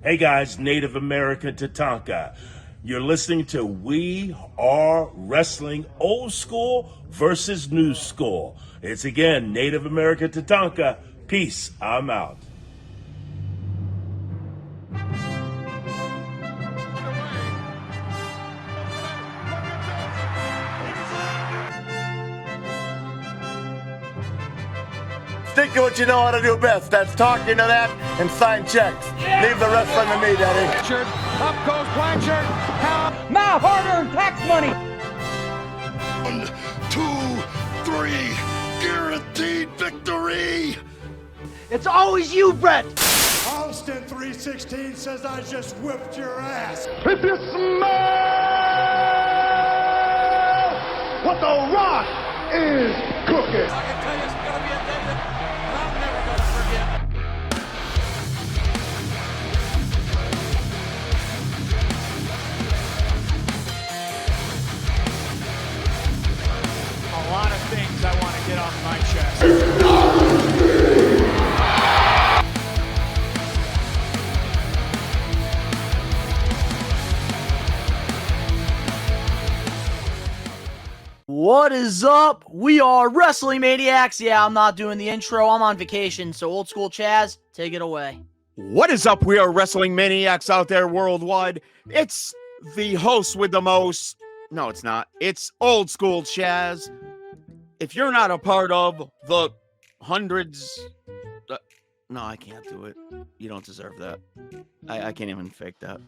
Hey guys, Native American Tatanka. You're listening to We Are Wrestling Old School versus New School. It's again Native American Tatanka. Peace. I'm out. Stick to what you know how to do best. That's talk into that and sign checks. Leave the rest on to me, Daddy. Up goes Blanchard. My hard-earned tax money. 1, 2, 3, guaranteed victory. It's always you, Brett. Austin 316 says I just whipped your ass. If you smell what the Rock is cooking. I can tell you it's going to be a day that I'm never going to forget. A lot of things I want to get off my chest. What is up? We are Wrestling Maniacs. Yeah, I'm not doing the intro. I'm on vacation, so old school Chaz, take it away. What is up? We are Wrestling Maniacs out there worldwide. It's the host with the most. No, it's not. It's old school Chaz. If you're not a part of the hundreds. No, I can't do it. You don't deserve that. I can't even fake that.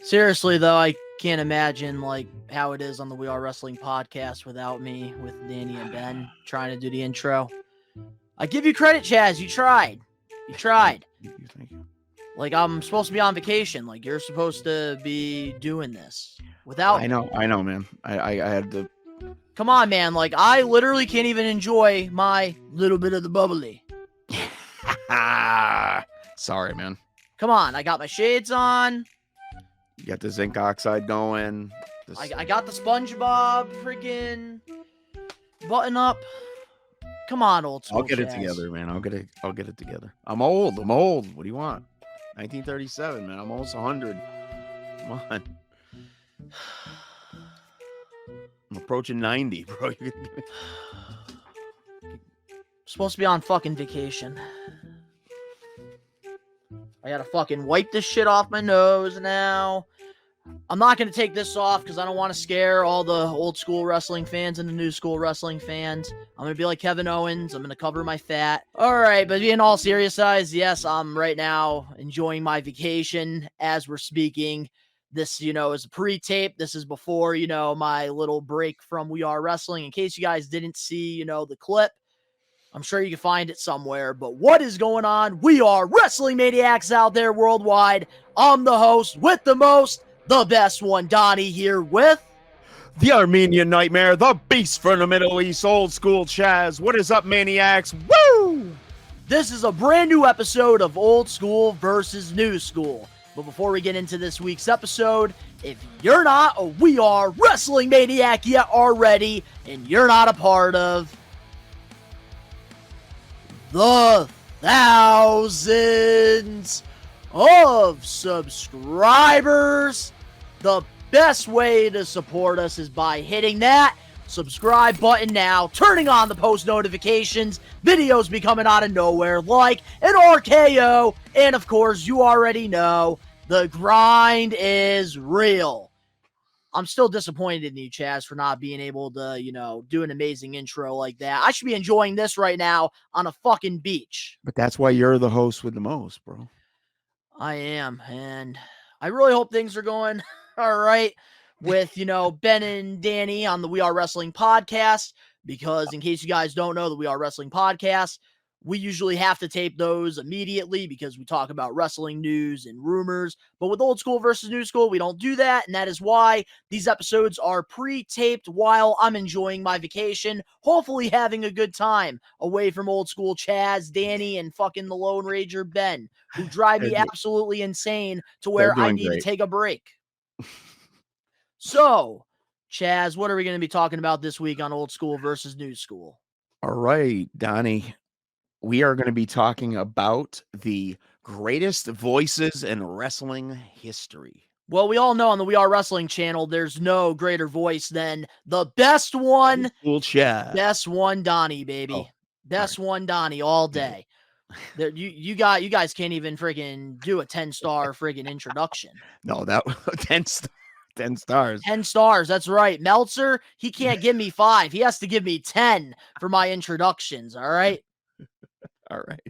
Seriously, though, I can't imagine like how it is on the We Are Wrestling podcast without me, with Danny and Ben trying to do the intro. I give you credit, Chaz. You tried. You tried. Thank you. Like, I'm supposed to be on vacation. Like, you're supposed to be doing this without I know, man. I had to. Come on, man. Like, I literally can't even enjoy my little bit of the bubbly. Sorry, man. Come on. I got my shades on. You got the zinc oxide going. I got the SpongeBob freaking button up. Come on, old school. I'll get it Chaz. together, man. I'll get it together. I'm old. What do you want? 1937, man. I'm almost 100. Come on. I'm approaching 90, bro. Supposed to be on fucking vacation. I gotta fucking wipe this shit off my nose now. I'm not gonna take this off because I don't want to scare all the old school wrestling fans and the new school wrestling fans. I'm gonna be like Kevin Owens. I'm gonna cover my fat. All right, but being all serious, guys, yes, I'm right now enjoying my vacation as we're speaking. This, is a pre-tape. This is before, my little break from We Are Wrestling. In case you guys didn't see, the clip, I'm sure you can find it somewhere. But what is going on? We are Wrestling Maniacs out there worldwide. I'm the host with the most, the best one, Donnie, here with the Armenian Nightmare, the beast from the Middle East, old school Chaz. What is up, Maniacs? Woo! This is a brand new episode of Old School versus New School. But before we get into this week's episode, if you're not a We Are Wrestling Maniac yet already, and you're not a part of the thousands of subscribers, the best way to support us is by hitting that subscribe button now, turning on the post notifications, videos be coming out of nowhere like an RKO, and of course, you already know, the grind is real. I'm still disappointed in you, Chaz, for not being able to, do an amazing intro like that. I should be enjoying this right now on a fucking beach. But that's why you're the host with the most, bro. I am, and I really hope things are going all right with, Ben and Danny on the We Are Wrestling podcast, because in case you guys don't know, the We Are Wrestling podcast, we usually have to tape those immediately because we talk about wrestling news and rumors. But with Old School versus New School, we don't do that. And that is why these episodes are pre-taped while I'm enjoying my vacation, hopefully having a good time away from Old School Chaz, Danny, and fucking the Lone Ranger Ben, who drive me absolutely insane to where I need to take a break. So, Chaz, what are we going to be talking about this week on Old School versus New School? All right, Donnie. we are going to be talking about the greatest voices in wrestling history. Well, we all know on the We Are Wrestling channel, there's no greater voice than the best one. Cool chat. Best one, Donnie, baby. Oh, Best right. one, Donnie, all Yeah. day. There, you guys can't even friggin' do a 10-star friggin' introduction. No, that 10 stars. 10 stars, that's right. Meltzer, he can't give me 5. He has to give me 10 for my introductions, all right? All right.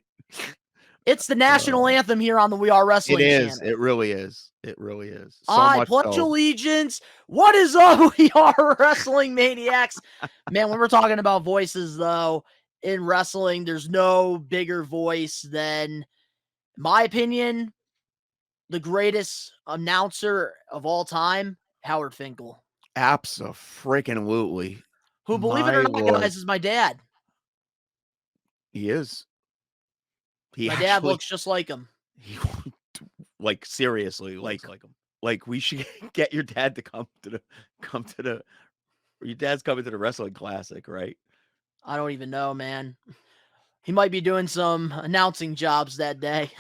It's the national anthem here on the We Are Wrestling It is. channel. It really is. It really is. So I much pledge so. allegiance. What is up, We Are Wrestling Maniacs? Man, when we're talking about voices, though, in wrestling, there's no bigger voice than, in my opinion, the greatest announcer of all time, Howard Finkel. Abso-freaking-lutely. Who, believe it or not, guys, is my dad. He is. My dad looks just like him. Like, seriously, like we should get your dad to come to the your dad's coming to the wrestling classic, right? I don't even know, man. He might be doing some announcing jobs that day.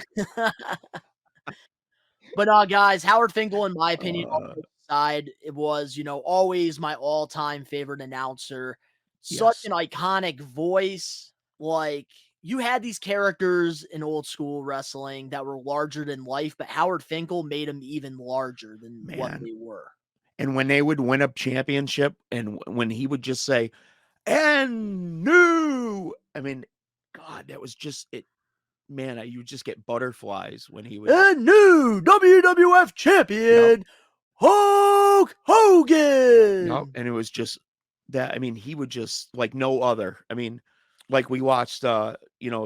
But guys, Howard Finkel, in my opinion, on the side, it was, always my all-time favorite announcer. Such Yes. an iconic voice. Like, you had these characters in old school wrestling that were larger than life, but Howard Finkel made them even larger than what Man. they were. And when they would win a championship, and when he would just say, "And new," I mean, God, that was just it. Man, you would just get butterflies when he would. And new WWF champion, Hulk Hogan. Yep. And it was just that. I mean, he would just like no other. I mean, like we watched, a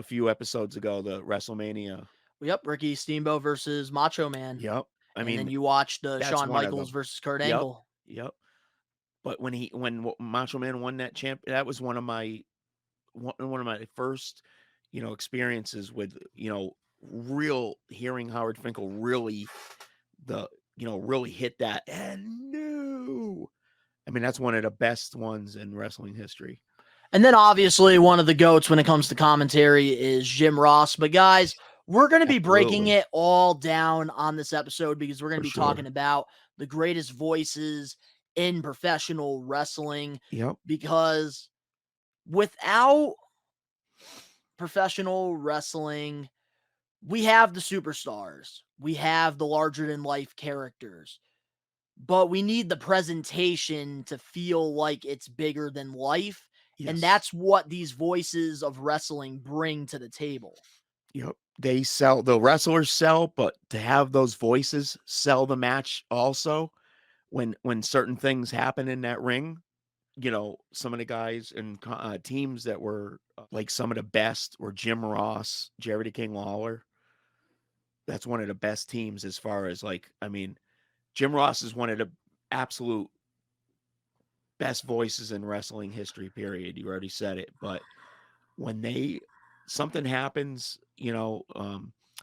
few episodes ago, the WrestleMania. Yep, Ricky Steamboat versus Macho Man. Yep. I And mean, then you watched the that's Shawn one of Michaels them. versus Kurt Yep. Angle. Yep. But when Macho Man won that that was one of my first, experiences with, real hearing Howard Finkel really hit that and new. I mean, that's one of the best ones in wrestling history. And then obviously one of the GOATs when it comes to commentary is Jim Ross. But guys, we're going to be breaking it all down on this episode because we're going to be talking about the greatest voices in professional wrestling. Yep. Because without professional wrestling, we have the superstars. We have the larger than life characters. But we need the presentation to feel like it's bigger than life. Yes. And that's what these voices of wrestling bring to the table. Yep. The wrestlers sell, but to have those voices sell the match also when certain things happen in that ring, some of the guys and teams that were like some of the best were Jim Ross, Jerry the King Lawler. That's one of the best teams as far as Jim Ross is one of the absolute best voices in wrestling history, period. You already said it. But when something happens,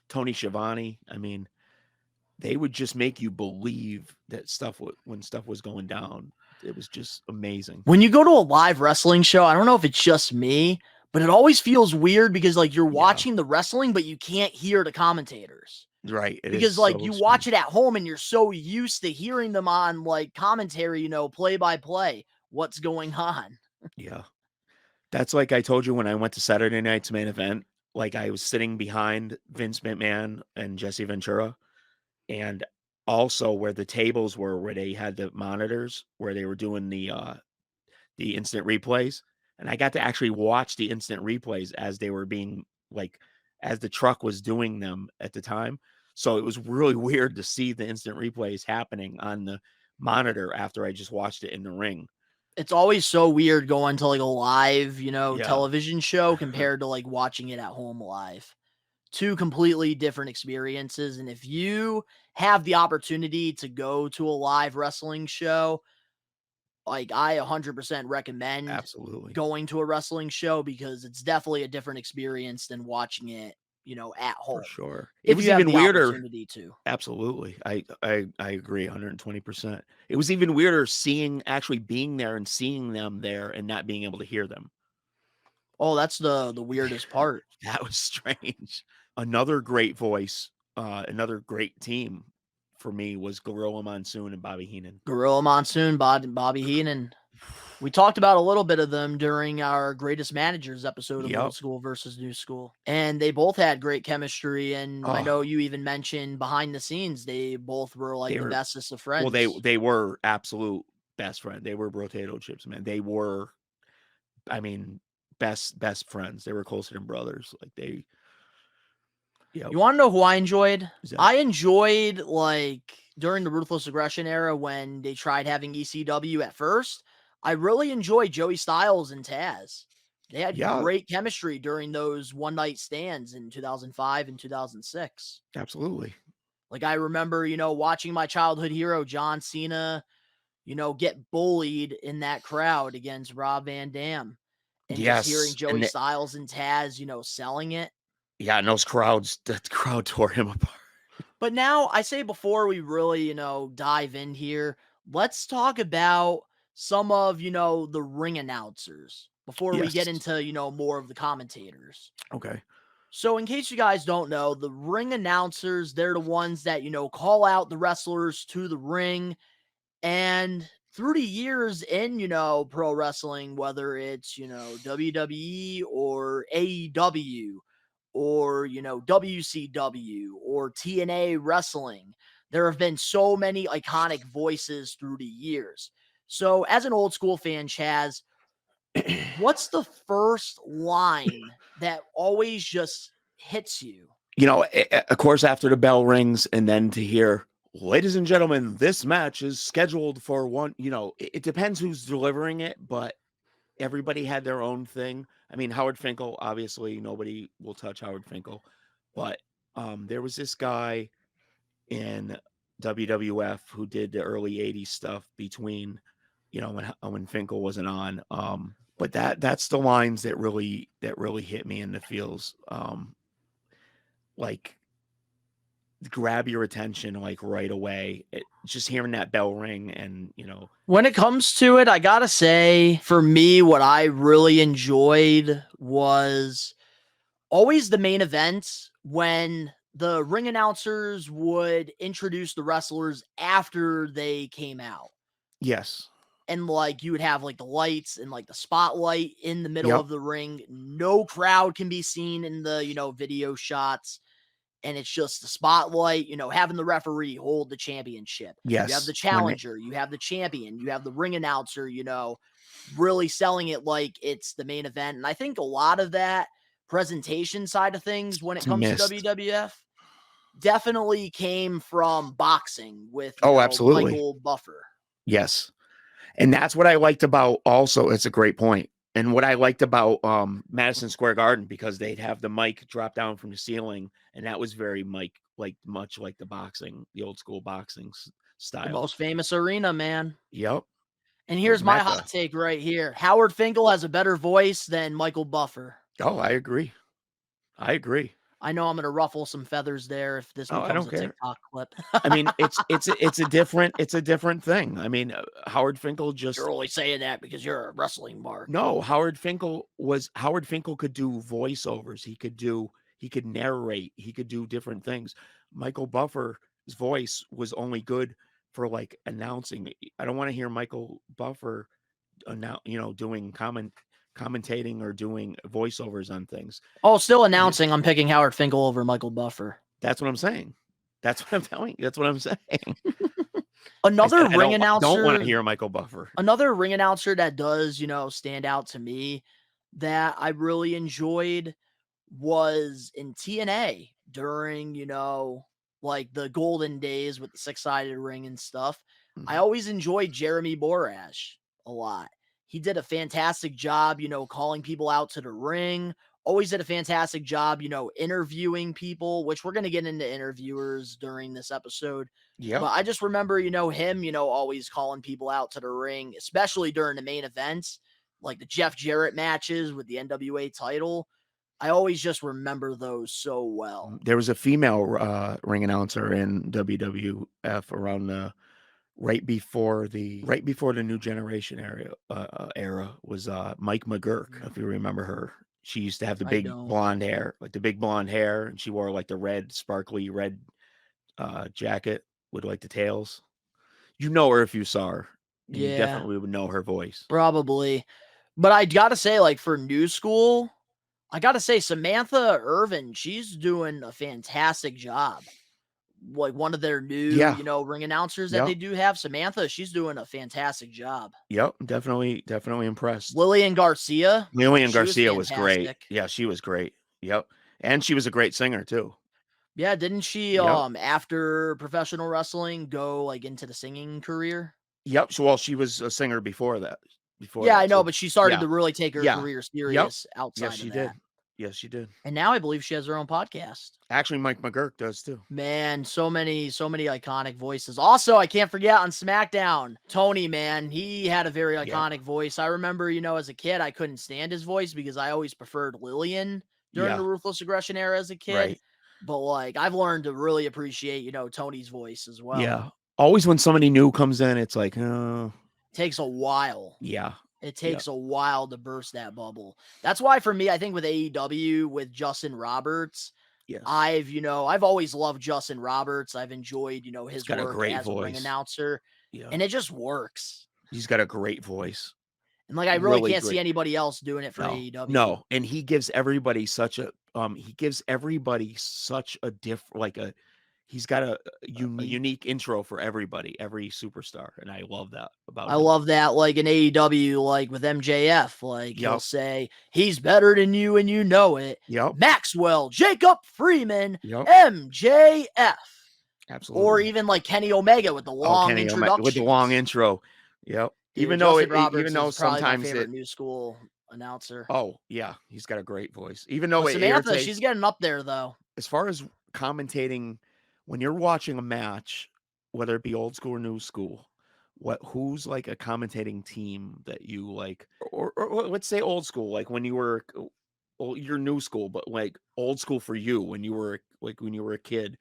Tony Schiavone, they would just make you believe that when stuff was going down. It was just amazing. When you go to a live wrestling show, I don't know if it's just me, but it always feels weird because you're watching the wrestling, but you can't hear the commentators. Right. Because you watch it at home and you're so used to hearing them on commentary, play by play, what's going on. Yeah. That's like I told you when I went to Saturday night's main event, I was sitting behind Vince McMahon and Jesse Ventura, and also where the tables were, where they had the monitors, where they were doing the instant replays. And I got to actually watch the instant replays as they were being as the truck was doing them at the time. So it was really weird to see the instant replays happening on the monitor after I just watched it in the ring. It's always so weird going to a live, television show compared to watching it at home live. Two completely different experiences. And if you have the opportunity to go to a live wrestling show, I 100% recommend Absolutely going to a wrestling show because it's definitely a different experience than watching it, at home. For sure. If It was you have even the weirder. opportunity to. Absolutely. I agree 120%. It was even weirder actually being there and seeing them there and not being able to hear them. Oh, that's the weirdest part. That was strange. Another great voice, another great team for me was Gorilla Monsoon and Bobby Heenan. Gorilla Monsoon, Bobby Heenan. We talked about a little bit of them during our Greatest Managers episode of Old School versus New School. And they both had great chemistry. And I know you even mentioned behind the scenes, they both were like the bestest of friends. Well, they were absolute best friends. They were potato chips, man. They were, I mean, best friends. They were closer than brothers. Like they. You want to know who I enjoyed? I enjoyed like during the Ruthless Aggression era when they tried having ECW at first. I really enjoyed Joey Styles and Taz. They had great chemistry during those one night stands in 2005 and 2006. Absolutely. Like I remember, watching my childhood hero, John Cena, get bullied in that crowd against Rob Van Dam. And just hearing Joey Styles and Taz, selling it. Yeah, and those crowds, that crowd tore him apart. But now I say before we really, dive in here, let's talk about some of, the ring announcers before we get into, more of the commentators. Okay. So in case you guys don't know, the ring announcers, they're the ones that, call out the wrestlers to the ring. And through the years in, pro wrestling, whether it's, WWE or AEW, or, WCW or TNA wrestling, there have been so many iconic voices through the years. So as an old school fan, Chaz, what's the first line that always just hits you? Of course, after the bell rings and then to hear, ladies and gentlemen, this match is scheduled for one, it depends who's delivering it, but everybody had their own thing. I mean, Howard Finkel, obviously nobody will touch Howard Finkel, but there was this guy in WWF who did the early 80s stuff between, when Finkel wasn't on. But that's the lines that really hit me in the feels. Like grab your attention like right away. Just hearing that bell ring and, When it comes to it, I gotta say, for me, what I really enjoyed was always the main event when the ring announcers would introduce the wrestlers after they came out. Yes. And like you would have like the lights and like the spotlight in the middle of the ring. No crowd can be seen in the, video shots. And it's just the spotlight, having the referee hold the championship. Yes. You have the challenger, you have the champion, you have the ring announcer, really selling it like it's the main event. And I think a lot of that presentation side of things when it comes to WWF definitely came from boxing with absolutely. Michael Buffer. Yes. And that's what I liked about also, it's a great point. And what I liked about Madison Square Garden, because they'd have the mic drop down from the ceiling, and that was very much like the boxing, the old school boxing style. The most famous arena, man. Yep. And here's my hot take right here. Howard Finkel has a better voice than Michael Buffer. Oh, I agree. I know I'm going to ruffle some feathers there if this becomes a TikTok clip. I mean, it's a different thing. I mean, Howard Finkel just. You're only saying that because you're a wrestling mark. No, Howard Finkel could do voiceovers. He could narrate. He could do different things. Michael Buffer's voice was only good for like announcing. I don't want to hear Michael Buffer doing commentating or doing voiceovers on things. Oh, still announcing. I'm picking Howard Finkel over Michael Buffer. That's what I'm saying. That's what I'm telling you. That's what I'm saying. Another ring announcer. Don't want to hear Michael Buffer. Another ring announcer that does, stand out to me that I really enjoyed was in TNA during, like the golden days with the 6-sided ring and stuff. Mm-hmm. I always enjoyed Jeremy Borash a lot. He did a fantastic job, calling people out to the ring. Always did a fantastic job, interviewing people, which we're going to get into interviewers during this episode. Yeah. But I just remember, him, always calling people out to the ring, especially during the main events, like the Jeff Jarrett matches with the NWA title. I always just remember those so well. There was a female ring announcer in WWF around right before the New Generation era was Mike McGurk, if you remember her. She used to have the I big don't. blonde hair, and she wore like the red, sparkly red jacket with like the tails. You know her if you saw her, and you Yeah, definitely would know her voice. probably. But I gotta say, like for new school, I gotta say Samantha Irvin, she's doing a fantastic job. Like one of their new, Yeah. ring announcers that Yep. they do have, Samantha, she's doing a fantastic job. Yep, definitely impressed. Lillian Garcia, Lillian she was Garcia was great. fantastic. Yeah, she was great. Yep, and she was a great singer too. Yeah, didn't she Yep. after professional wrestling go like into the singing career? Yep. So, well, she was a singer before that. Yeah, I know, Too. but she started Yeah. to really take her Yeah. career Yep. serious Yes, outside she of did. that. Yes, she did. And now I believe she has her own podcast. Actually, Mike McGurk does too. Man, so many iconic voices. Also, I can't forget on SmackDown, Tony, man, he had a very iconic voice. I remember, as a kid, I couldn't stand his voice because I always preferred Lillian during the Ruthless Aggression era as a kid. Right. But like, I've learned to really appreciate, Tony's voice as well. Yeah. Always when somebody new comes in, it's like, Takes a while. yeah. It takes a while to burst that bubble. That's why for me, I think with AEW, with Justin Roberts, Yes. I've always loved Justin Roberts. I've enjoyed, his got a work great as a ring voice. announcer. Yeah. And it just works. He's got a great voice. And like I really can't great. see anybody else doing it for AEW. No, and he gives everybody such a different he's got a unique intro for everybody, every superstar, and I love that about him. I love that, like in AEW, like with MJF, like he'll say, he's better than you and you know it. Yep. Maxwell, Jacob Freeman, Yep. MJF. Absolutely. Or even like Kenny Omega with the long introduction. With the long intro. Yep. Dude, even though Roberts sometimes my favorite new school announcer. Oh, yeah, he's got a great voice. Even though Samantha, she's getting up there though. As far as commentating, when you're watching a match, whether it be old school or new school, who's like a commentating team that you like, or let's say old school, like when you were, you're new school, but like old school for you when you were a kid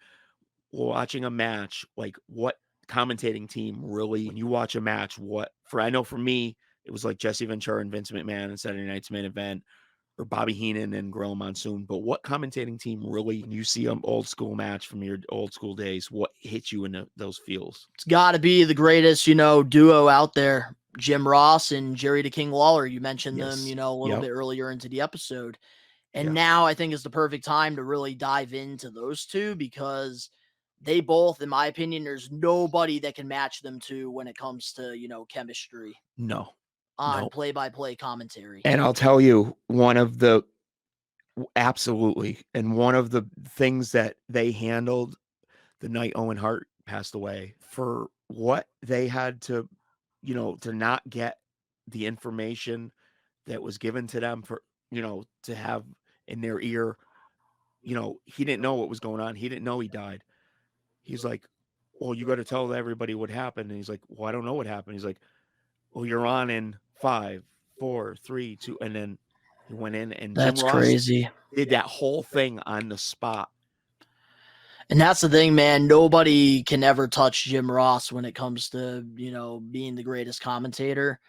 watching a match, like what commentating team really, when you watch a match, I know for me, it was like Jesse Ventura and Vince McMahon and Saturday Night's Main Event, or Bobby Heenan and Gorilla Monsoon. But what commentating team really, when you see an old school match from your old school days, what hits you in those feels? It's got to be the greatest, duo out there, Jim Ross and Jerry the King Lawler. You mentioned them, a little bit earlier into the episode. And now I think is the perfect time to really dive into those two because they both, in my opinion, there's nobody that can match them two when it comes to, chemistry. No. On play-by-play commentary. And I'll tell you, one of the things that they handled the night Owen Hart passed away, for what they had to, to not get the information that was given to them for, to have in their ear, he didn't know what was going on. He didn't know he died. He's like, well, you got to tell everybody what happened. And he's like, well, I don't know what happened. He's like, well, you're on in 5, 4, 3, 2, and then he went in, and that's Jim Ross crazy. Did that whole thing on the spot. And that's the thing, man. Nobody can ever touch Jim Ross when it comes to, being the greatest commentator.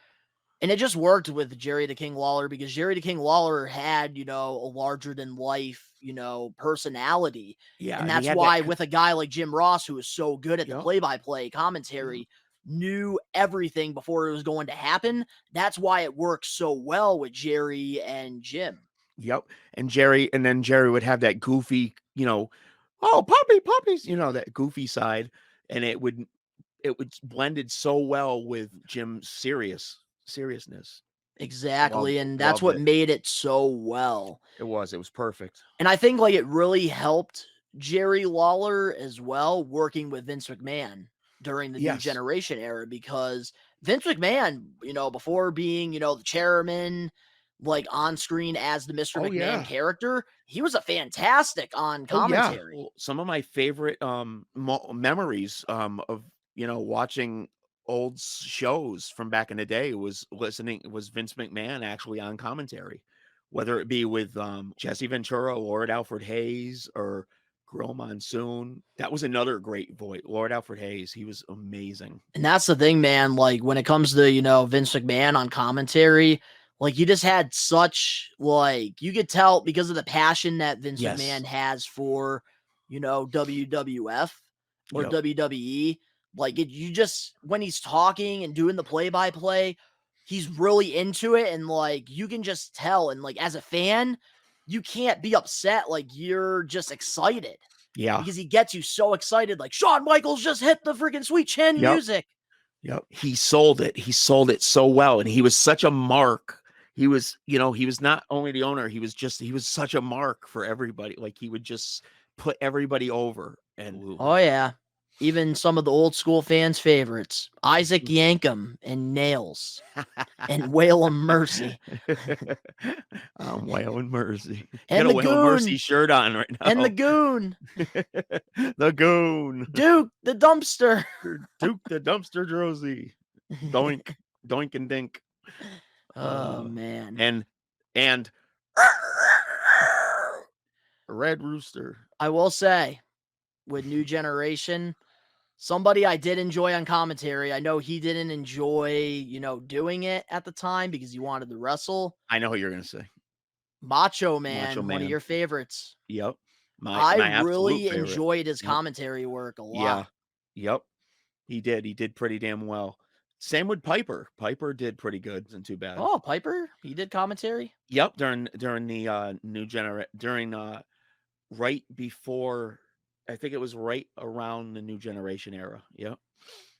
And it just worked with Jerry the King Lawler because Jerry the King Lawler had, a larger than life, personality. Yeah. And that's why with a guy like Jim Ross, who is so good at the play-by-play commentary, knew everything before it was going to happen. That's why it works so well with Jerry and Jim. Yep. And Jerry would have that goofy, oh, puppies, that goofy side. And it would blended so well with Jim's seriousness. Exactly. And that's what made it so well. It was perfect. And I think like it really helped Jerry Lawler as well, working with Vince McMahon during the New Generation era, because Vince McMahon, before being, the chairman, like on screen as the Mr. McMahon character, he was a fantastic on commentary. Well, some of my favorite memories of, watching old shows from back in the day was Vince McMahon actually on commentary, whether it be with Jesse Ventura, Lord Alfred Hayes, or Gorilla Monsoon. That was another great voice. Lord Alfred Hayes, he was amazing. And that's the thing, man. Like when it comes to, Vince McMahon on commentary, Like, you just had such, like, you could tell because of the passion that Vince Yes. McMahon has for, WWF or Yep. WWE. Like, you just, when he's talking and doing the play-by-play, he's really into it. And, like, you can just tell. And, like, as a fan, you can't be upset. Like, you're just excited Yeah. because he gets you so excited. Like, Shawn Michaels just hit the freaking Sweet Chin Yep. music. Yep. He sold it. He sold it so well. And he was such a mark. He was, he was not only the owner, he was such a mark for everybody. Like, he would just put everybody over. And Oh, yeah. Even some of the old school fans' favorites, Isaac Yankem and Nails and Whale of Mercy. Whale and Mercy. And Got the a Whale and Mercy Goon. shirt on right now. And the Goon. The Goon. Duke the Dumpster. Duke the Dumpster Drozy. Doink. Doink and Dink. Oh, man. And Red Rooster. I will say, with New Generation, somebody I did enjoy on commentary. I know he didn't enjoy, doing it at the time because he wanted to wrestle. I know what you're gonna say. Macho Man, Macho one Man. of your favorites. Yep. My I absolute really favorite. enjoyed his Yep. commentary work a lot. Yeah. Yep. He did pretty damn well. Same with Piper. Piper did pretty good. Isn't too bad. Oh, Piper, he did commentary. Yep. During the new right before, I think it was right around the New Generation era. Yep.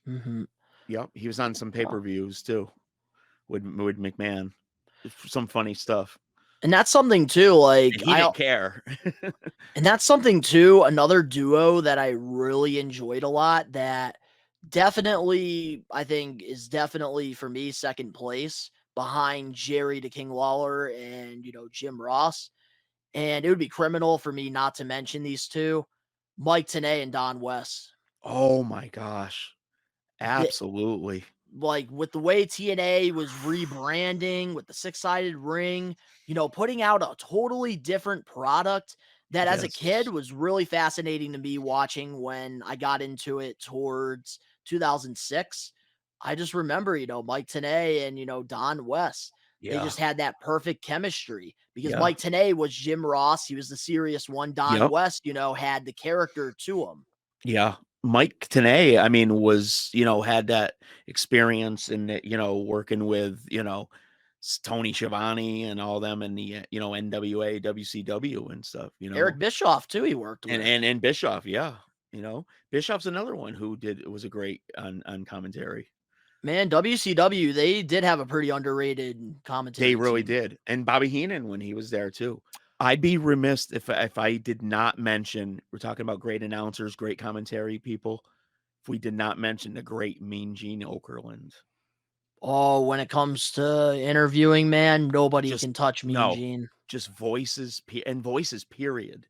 Mm-hmm. Yep. He was on some pay-per-views too with McMahon. Some funny stuff. And that's something too, like, And he didn't care. and that's something too, another duo that I really enjoyed a lot that definitely, I think, is definitely for me second place behind Jerry the King Lawler and, Jim Ross. And it would be criminal for me not to mention these two, Mike Tenay and Don West. Oh my gosh. Absolutely. Like, with the way TNA was rebranding with the 6-sided ring, putting out a totally different product that as a kid was really fascinating to me watching when I got into it towards 2006. I just remember, Mike Tenay and, Don West. Yeah. They just had that perfect chemistry because Yeah. Mike Tenay was Jim Ross. He was the serious one. Don Yep. West, had the character to him. Yeah. Mike Tenay, I mean, was, had that experience in, working with, Tony Schiavone and all them and the, NWA, WCW and stuff, Eric Bischoff, too, he worked with. and Bischoff. Yeah. Bischoff's another one who was a great on commentary. Man, WCW, they did have a pretty underrated commentary. They really team. did. And Bobby Heenan when he was there too. I'd be remiss if I did not mention, we're talking about great announcers, great commentary people, if we did not mention the great Mean Gene Okerlund. Oh, when it comes to interviewing, man, nobody can touch Mean Gene. Just voices and voices, period.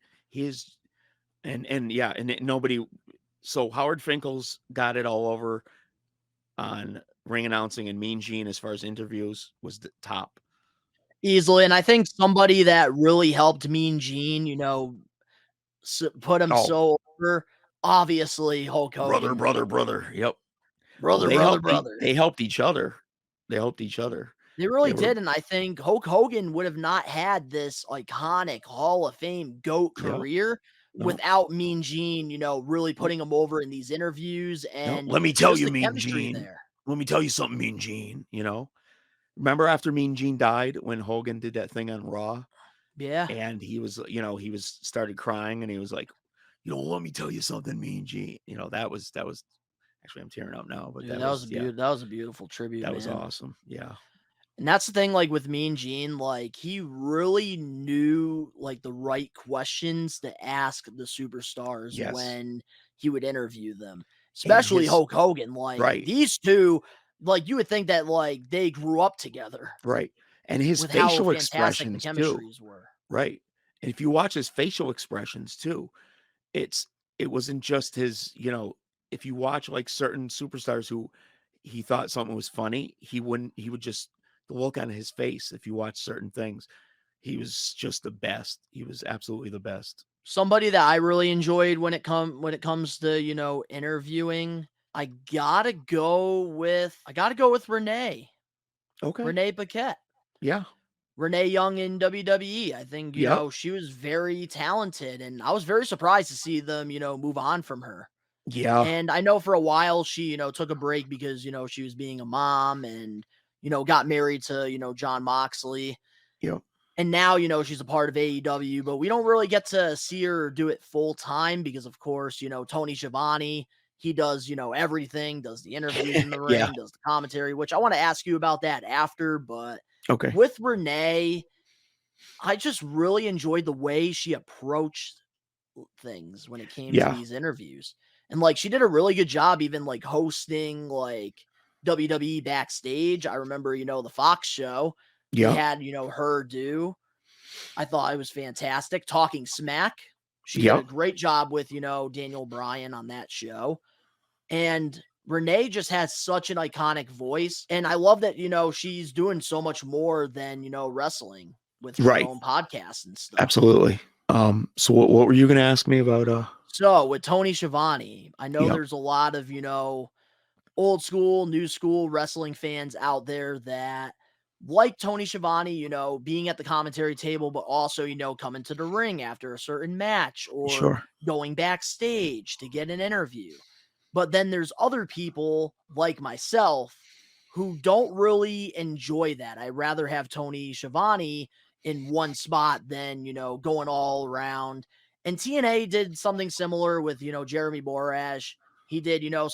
Nobody. So Howard Finkel's got it all over on ring announcing, and Mean Gene, as far as interviews, was the top. Easily. And I think somebody that really helped Mean Gene, put him so over, obviously Hulk Hogan. Brother. Yep. Brother. They helped each other. They really did. And I think Hulk Hogan would have not had this iconic Hall of Fame GOAT career without Mean Gene, really putting him over in these interviews. And let me tell you, the Mean chemistry Gene. there. Let me tell you something, Mean Gene. Remember after Mean Gene died when Hogan did that thing on Raw? Yeah. And he was, started crying and he was like, let me tell you something, Mean Gene. That was actually, I'm tearing up now, but that was a beautiful tribute. That was awesome. Yeah. And that's the thing, like with Mean Gene, like he really knew like the right questions to ask the superstars when he would interview them, especially Hulk Hogan. Like these two, like you would think that like they grew up together. Right. And his facial expressions too. Right. And if you watch his facial expressions too, it wasn't just his, if you watch like certain superstars who he thought something was funny, he would just, the look on his face, if you watch certain things, he was just the best. He was absolutely the best. Somebody that I really enjoyed when it comes to, interviewing, I gotta go with Renee. Okay. Renee Paquette. Yeah. Renee Young in WWE. I think, you Yep. know, she was very talented, and I was very surprised to see them, you know, move on from her. Yeah. And I know for a while she, you know, took a break because, you know, she was being a mom and, you know, got married to, you know, John Moxley. Yep. And now, you know, she's a part of AEW, but we don't really get to see her do it full time because, of course, you know, Tony Schiavone, he does, you know, everything, does the interviews in the Yeah. ring, does the commentary, which I want to ask you about that after. But Okay. with Renee, I just really enjoyed the way she approached things when it came to Yeah. these interviews. And like she did a really good job even like hosting like WWE backstage. I remember, you know, the Fox show they Yep. had, you know, her do. I thought it was fantastic. Talking Smack. She did a Yep. great job with, you know, Daniel Bryan on that show. And Renee just has such an iconic voice. And I love that, you know, she's doing so much more than, you know, wrestling with her Right. own podcast and stuff. Absolutely. So what were you gonna ask me about So with Tony Schiavone, I know Yep. there's a lot of, you know, old school, new school wrestling fans out there that like Tony Schiavone, you know, being at the commentary table, but also, you know, coming to the ring after a certain match or Sure. going backstage to get an interview. But then there's other people like myself who don't really enjoy that. I'd rather have Tony Schiavone in one spot than, you know, going all around. And TNA did something similar with, you know, Jeremy Borash. He did, you know,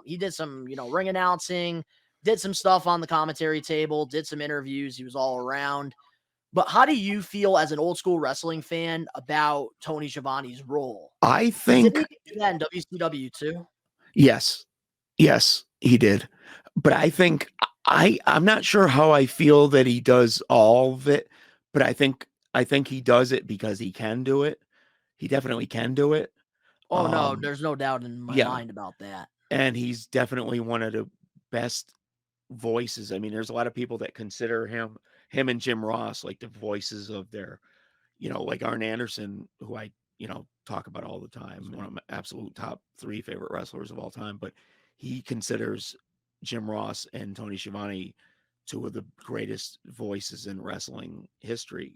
he did some, you know, ring announcing, did some stuff on the commentary table, did some interviews. He was all around. But how do you feel as an old school wrestling fan about Tony Schiavone's role? I 'Cause didn't think he do that in WCW too? yes. Yes, he did. But I think I'm not sure how I feel that he does all of it, but I think he does it because he can do it. He definitely can do it. Oh no, Um, there's no doubt in my yeah, mind about that. and he's definitely one of the best voices. I mean, there's a lot of people that consider him and Jim Ross like the voices of their, like Arn Anderson, who I, talk about all the time, one of my absolute top 3 favorite wrestlers of all time, but he considers Jim Ross and Tony Schiavone 2 of the greatest voices in wrestling history,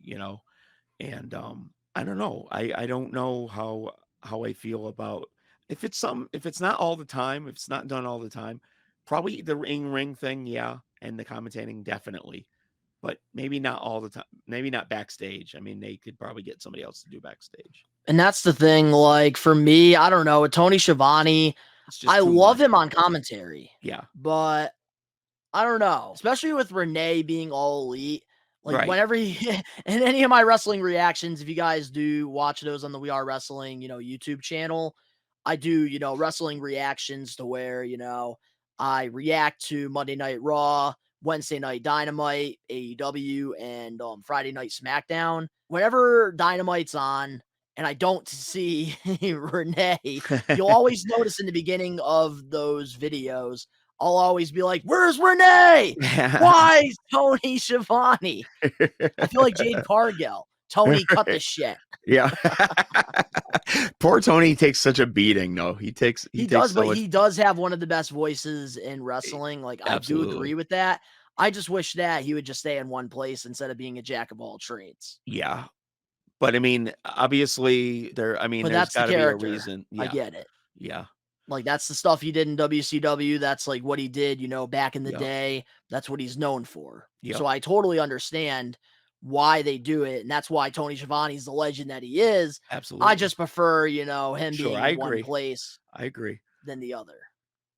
and I don't know. I don't know how I feel about if it's not all the time, if it's not done all the time, probably the ring thing, yeah, and the commentating definitely, but maybe not all the time. Maybe not backstage. I mean, they could probably get somebody else to do backstage. And that's the thing, like for me, I don't know, with Tony Schiavone, It's just I too love much. him on commentary, Yeah. but I don't know, especially with Renee being all elite. Like Right. whenever he in any of my wrestling reactions, if you guys do watch those on the We Are Wrestling, you know, YouTube channel, I do, you know, wrestling reactions to where, you know, I react to Monday Night Raw, Wednesday Night Dynamite, AEW, and Friday Night SmackDown. Whenever Dynamite's on and I don't see Renee, you'll always notice in the beginning of those videos, I'll always be like, "Where's Renee? Why is Tony Schiavone?" I feel like Jade Cargill. Tony, cut the shit. Yeah. Poor Tony takes such a beating, though. He takes Does, so but much. he does have one of the best voices in wrestling. Like, I do Absolutely. agree with that. I just wish that he would just stay in one place instead of being a jack of all trades. Yeah. But I mean, obviously But there's that's the got to be a character. reason. I Yeah. get it. Yeah. Like, that's the stuff he did in WCW. That's like what he did, you know, back in the Yep. day. That's what he's known for. Yep. So I totally understand why they do it. And that's why Tony Schiavone's the legend that he is. Absolutely. I just prefer, you know, him Sure, being I in one agree. place I agree. than the other.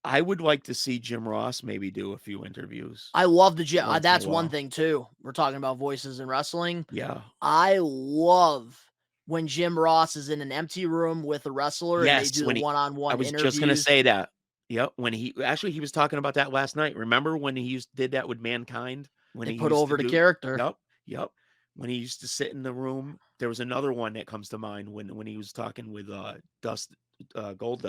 I would like to see Jim Ross maybe do a few interviews. I love once in a that's one while. thing too. We're talking about voices in wrestling. Yeah. I love when Jim Ross is in an empty room with a wrestler and they Yes, do when the I one-on-one was interviews. just gonna say that. Yep. When he was talking about that last night. Remember when he did that with Mankind? When They he put used over to the do, character. Yep. Yep. When he used to sit in the room. There was another one that comes to mind when he was talking with Gold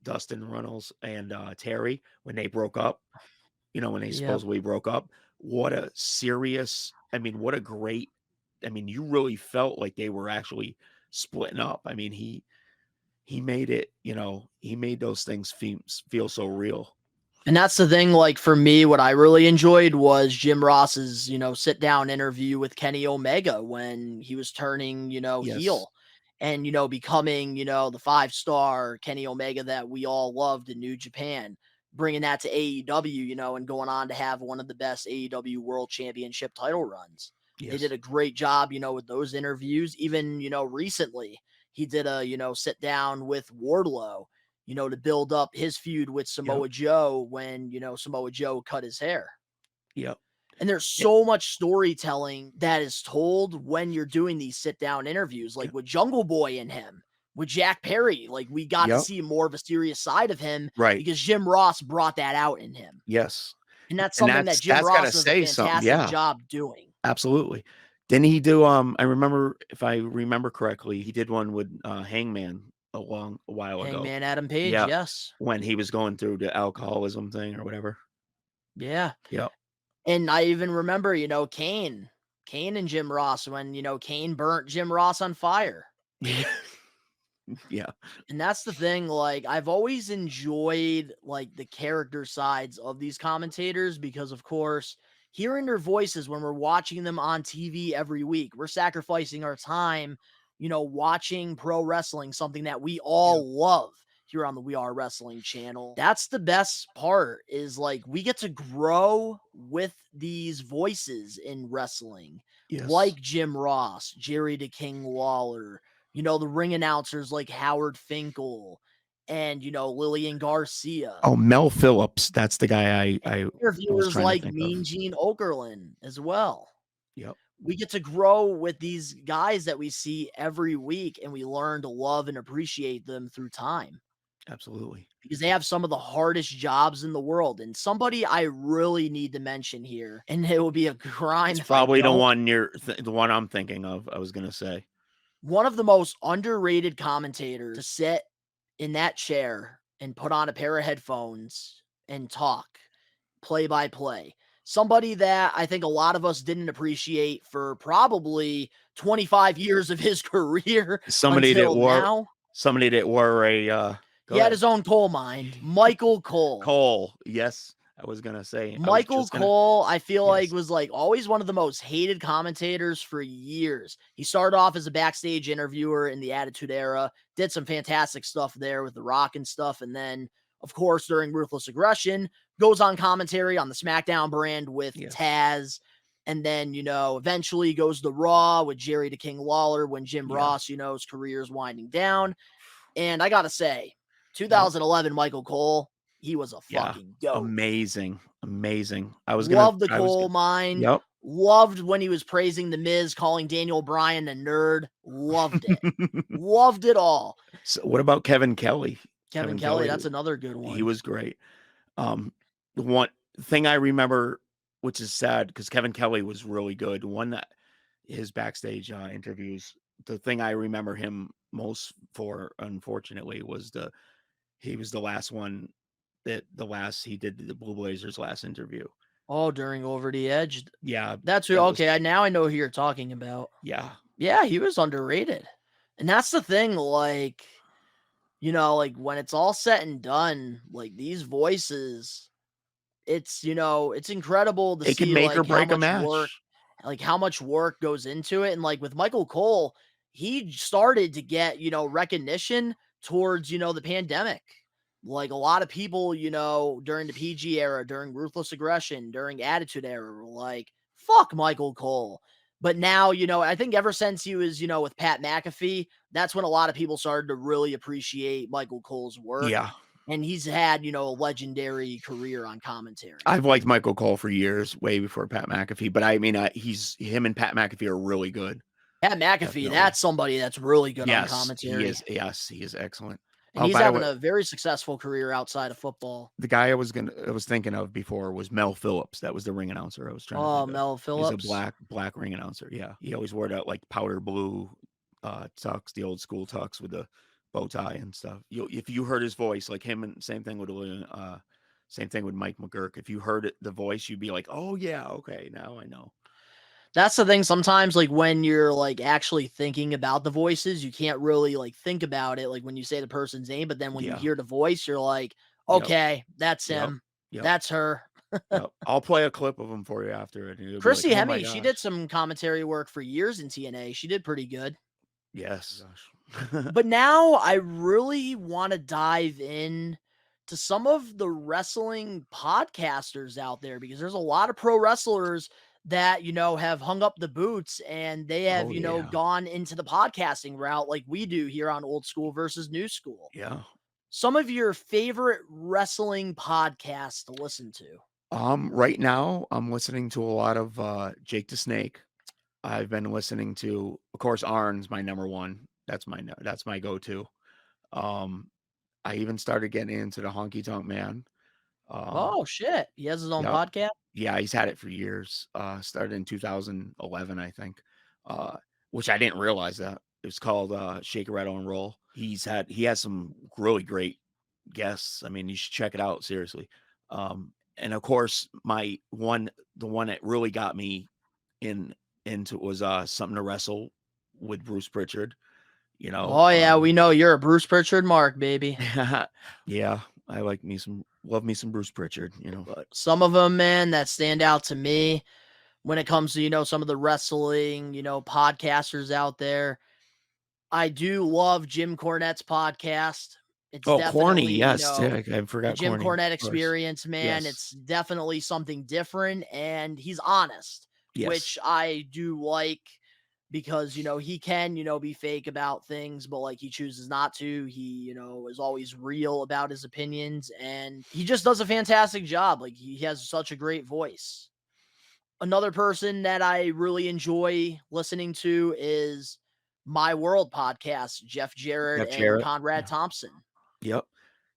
Dustin Runnels and Terry when they broke up. When they Yep. supposedly broke up. What a great, you really felt like they were actually splitting up. I mean, he made it, he made those things feel so real. And that's the thing, like for me, what I really enjoyed was Jim Ross's, sit down interview with Kenny Omega when he was turning, Yes. heel and, becoming, the 5-star Kenny Omega that we all loved in New Japan, bringing that to AEW, and going on to have one of the best AEW World Championship title runs. They Yes. did a great job, with those interviews. Even, recently he did a, sit down with Wardlow, to build up his feud with Samoa Joe when, Samoa Joe cut his hair. Yep. And there's so much storytelling that is told when you're doing these sit down interviews, like with Jungle Boy and him, with Jack Perry. Like we got to see more of a serious side of him, Right. because Jim Ross brought that out in him. Yes. And that's something that Jim Ross does a fantastic job doing. Absolutely. Didn't he do I remember, if I remember correctly, he did one with Hangman a while ago. Hangman Adam Page, Yeah. yes. When he was going through the alcoholism thing or whatever. Yeah. Yep. And I even remember, Kane and Jim Ross when, Kane burnt Jim Ross on fire. Yeah. And that's the thing, like I've always enjoyed like the character sides of these commentators because of course, hearing their voices when we're watching them on TV every week, we're sacrificing our time, watching pro wrestling, something that we all love here on the We Are Wrestling channel. That's the best part, is like we get to grow with these voices in wrestling, like Jim Ross, Jerry the King Lawler, the ring announcers like Howard Finkel and, Lillian Garcia. Oh, Mel Phillips. That's the guy I interviewers like Mean Gene Okerlund as well. Yep. We get to grow with these guys that we see every week, and we learn to love and appreciate them through time. Absolutely. Because they have some of the hardest jobs in the world. And somebody I really need to mention here, and it will be a crime. It's probably the one the one I'm thinking of, I was going to say. One of the most underrated commentators to sit in that chair and put on a pair of headphones and talk play by play. Somebody that I think a lot of us didn't appreciate for probably 25 years of his career. Somebody that wore a he had his own coal mine. Michael Cole. Cole, yes. I was gonna say Michael Cole, I feel like was like always one of the most hated commentators for years. He started off as a backstage interviewer in the Attitude Era, did some fantastic stuff there with The Rock and stuff, and then of course during Ruthless Aggression goes on commentary on the SmackDown brand with Taz, and then eventually goes to Raw with Jerry the King Lawler when Jim Ross his career is winding down. And I gotta say, 2011 Michael Cole, he was a fucking goat. Amazing. I was loved the coal mine. Yep. Loved when he was praising The Miz, calling Daniel Bryan a nerd. Loved it. Loved it all. So what about Kevin Kelly? Kevin Kelly, that's another good one. He was great. The one thing I remember, which is sad because Kevin Kelly was really good. One that his backstage interviews, the thing I remember him most for, unfortunately, was he was the last one he did the Blue Blazers last interview. Oh, during Over the Edge. Yeah. That's who, okay. Now I know who you're talking about. Yeah. Yeah. He was underrated. And that's the thing. Like, like when it's all said and done, like these voices, it's, it's incredible to see. It can make or break a match. Like how much work goes into it. And like with Michael Cole, he started to get, recognition towards, the pandemic. Like a lot of people, during the PG era, during Ruthless Aggression, during Attitude Era, were like, fuck Michael Cole. But now, I think ever since he was, with Pat McAfee, that's when a lot of people started to really appreciate Michael Cole's work. Yeah. And he's had, a legendary career on commentary. I've liked Michael Cole for years, way before Pat McAfee. But I mean, him and Pat McAfee are really good. Pat McAfee, definitely. That's somebody that's really good on commentary. He is. Yes, he is excellent. And he's having a very successful career outside of football. The guy I was thinking of before was Mel Phillips. That was the ring announcer I was trying to think Mel of. Phillips. He's a black ring announcer. Yeah. He always wore that like powder blue tux, the old school tux with the bow tie and stuff. If you heard his voice, like him, and same thing with Mike McGurk. If you heard the voice, you'd be like, oh yeah, okay, now I know. That's the thing. Sometimes, like when you're like actually thinking about the voices, you can't really like think about it. Like when you say the person's name, but then when you hear the voice, you're like, okay, that's him. Yep. That's her. Yep. I'll play a clip of him for you after it. And you'll be Chrissy like, "Oh my Hemme, she gosh." did some commentary work for years in TNA. She did pretty good. Yes. But now I really want to dive in to some of the wrestling podcasters out there, because there's a lot of pro wrestlers that, have hung up the boots and they have, Oh, yeah. gone into the podcasting route like we do here on Old School versus New School. Yeah. Some of your favorite wrestling podcasts to listen to. Right now I'm listening to a lot of Jake the Snake. I've been listening to, of course, Arn's my number one. That's my go-to. I even started getting into the Honky Tonk Man. Oh shit. He has his own Yep. podcast? Yeah, he's had it for years. Started in 2011, I think. Which I didn't realize that. It was called Shake, Rattle, and Roll. He has some really great guests. I mean, you should check it out, seriously. And of course, the one that really got me into was Something to Wrestle with Bruce Pritchard. Oh yeah, we know you're a Bruce Pritchard mark, baby. Yeah, I love me some Bruce Pritchard, But some of them, man, that stand out to me when it comes to, some of the wrestling, podcasters out there. I do love Jim Cornette's podcast. It's Corny, definitely, yes. Yeah, I the forgot Jim Corny, Cornette of course. experience, man. Yes. It's definitely something different, and he's honest, Yes. which I do like, because, he can, be fake about things, but like he chooses not to. He, is always real about his opinions, and he just does a fantastic job. Like, he has such a great voice. Another person that I really enjoy listening to is My World podcast, Jeff Jarrett and Conrad Thompson. Yep.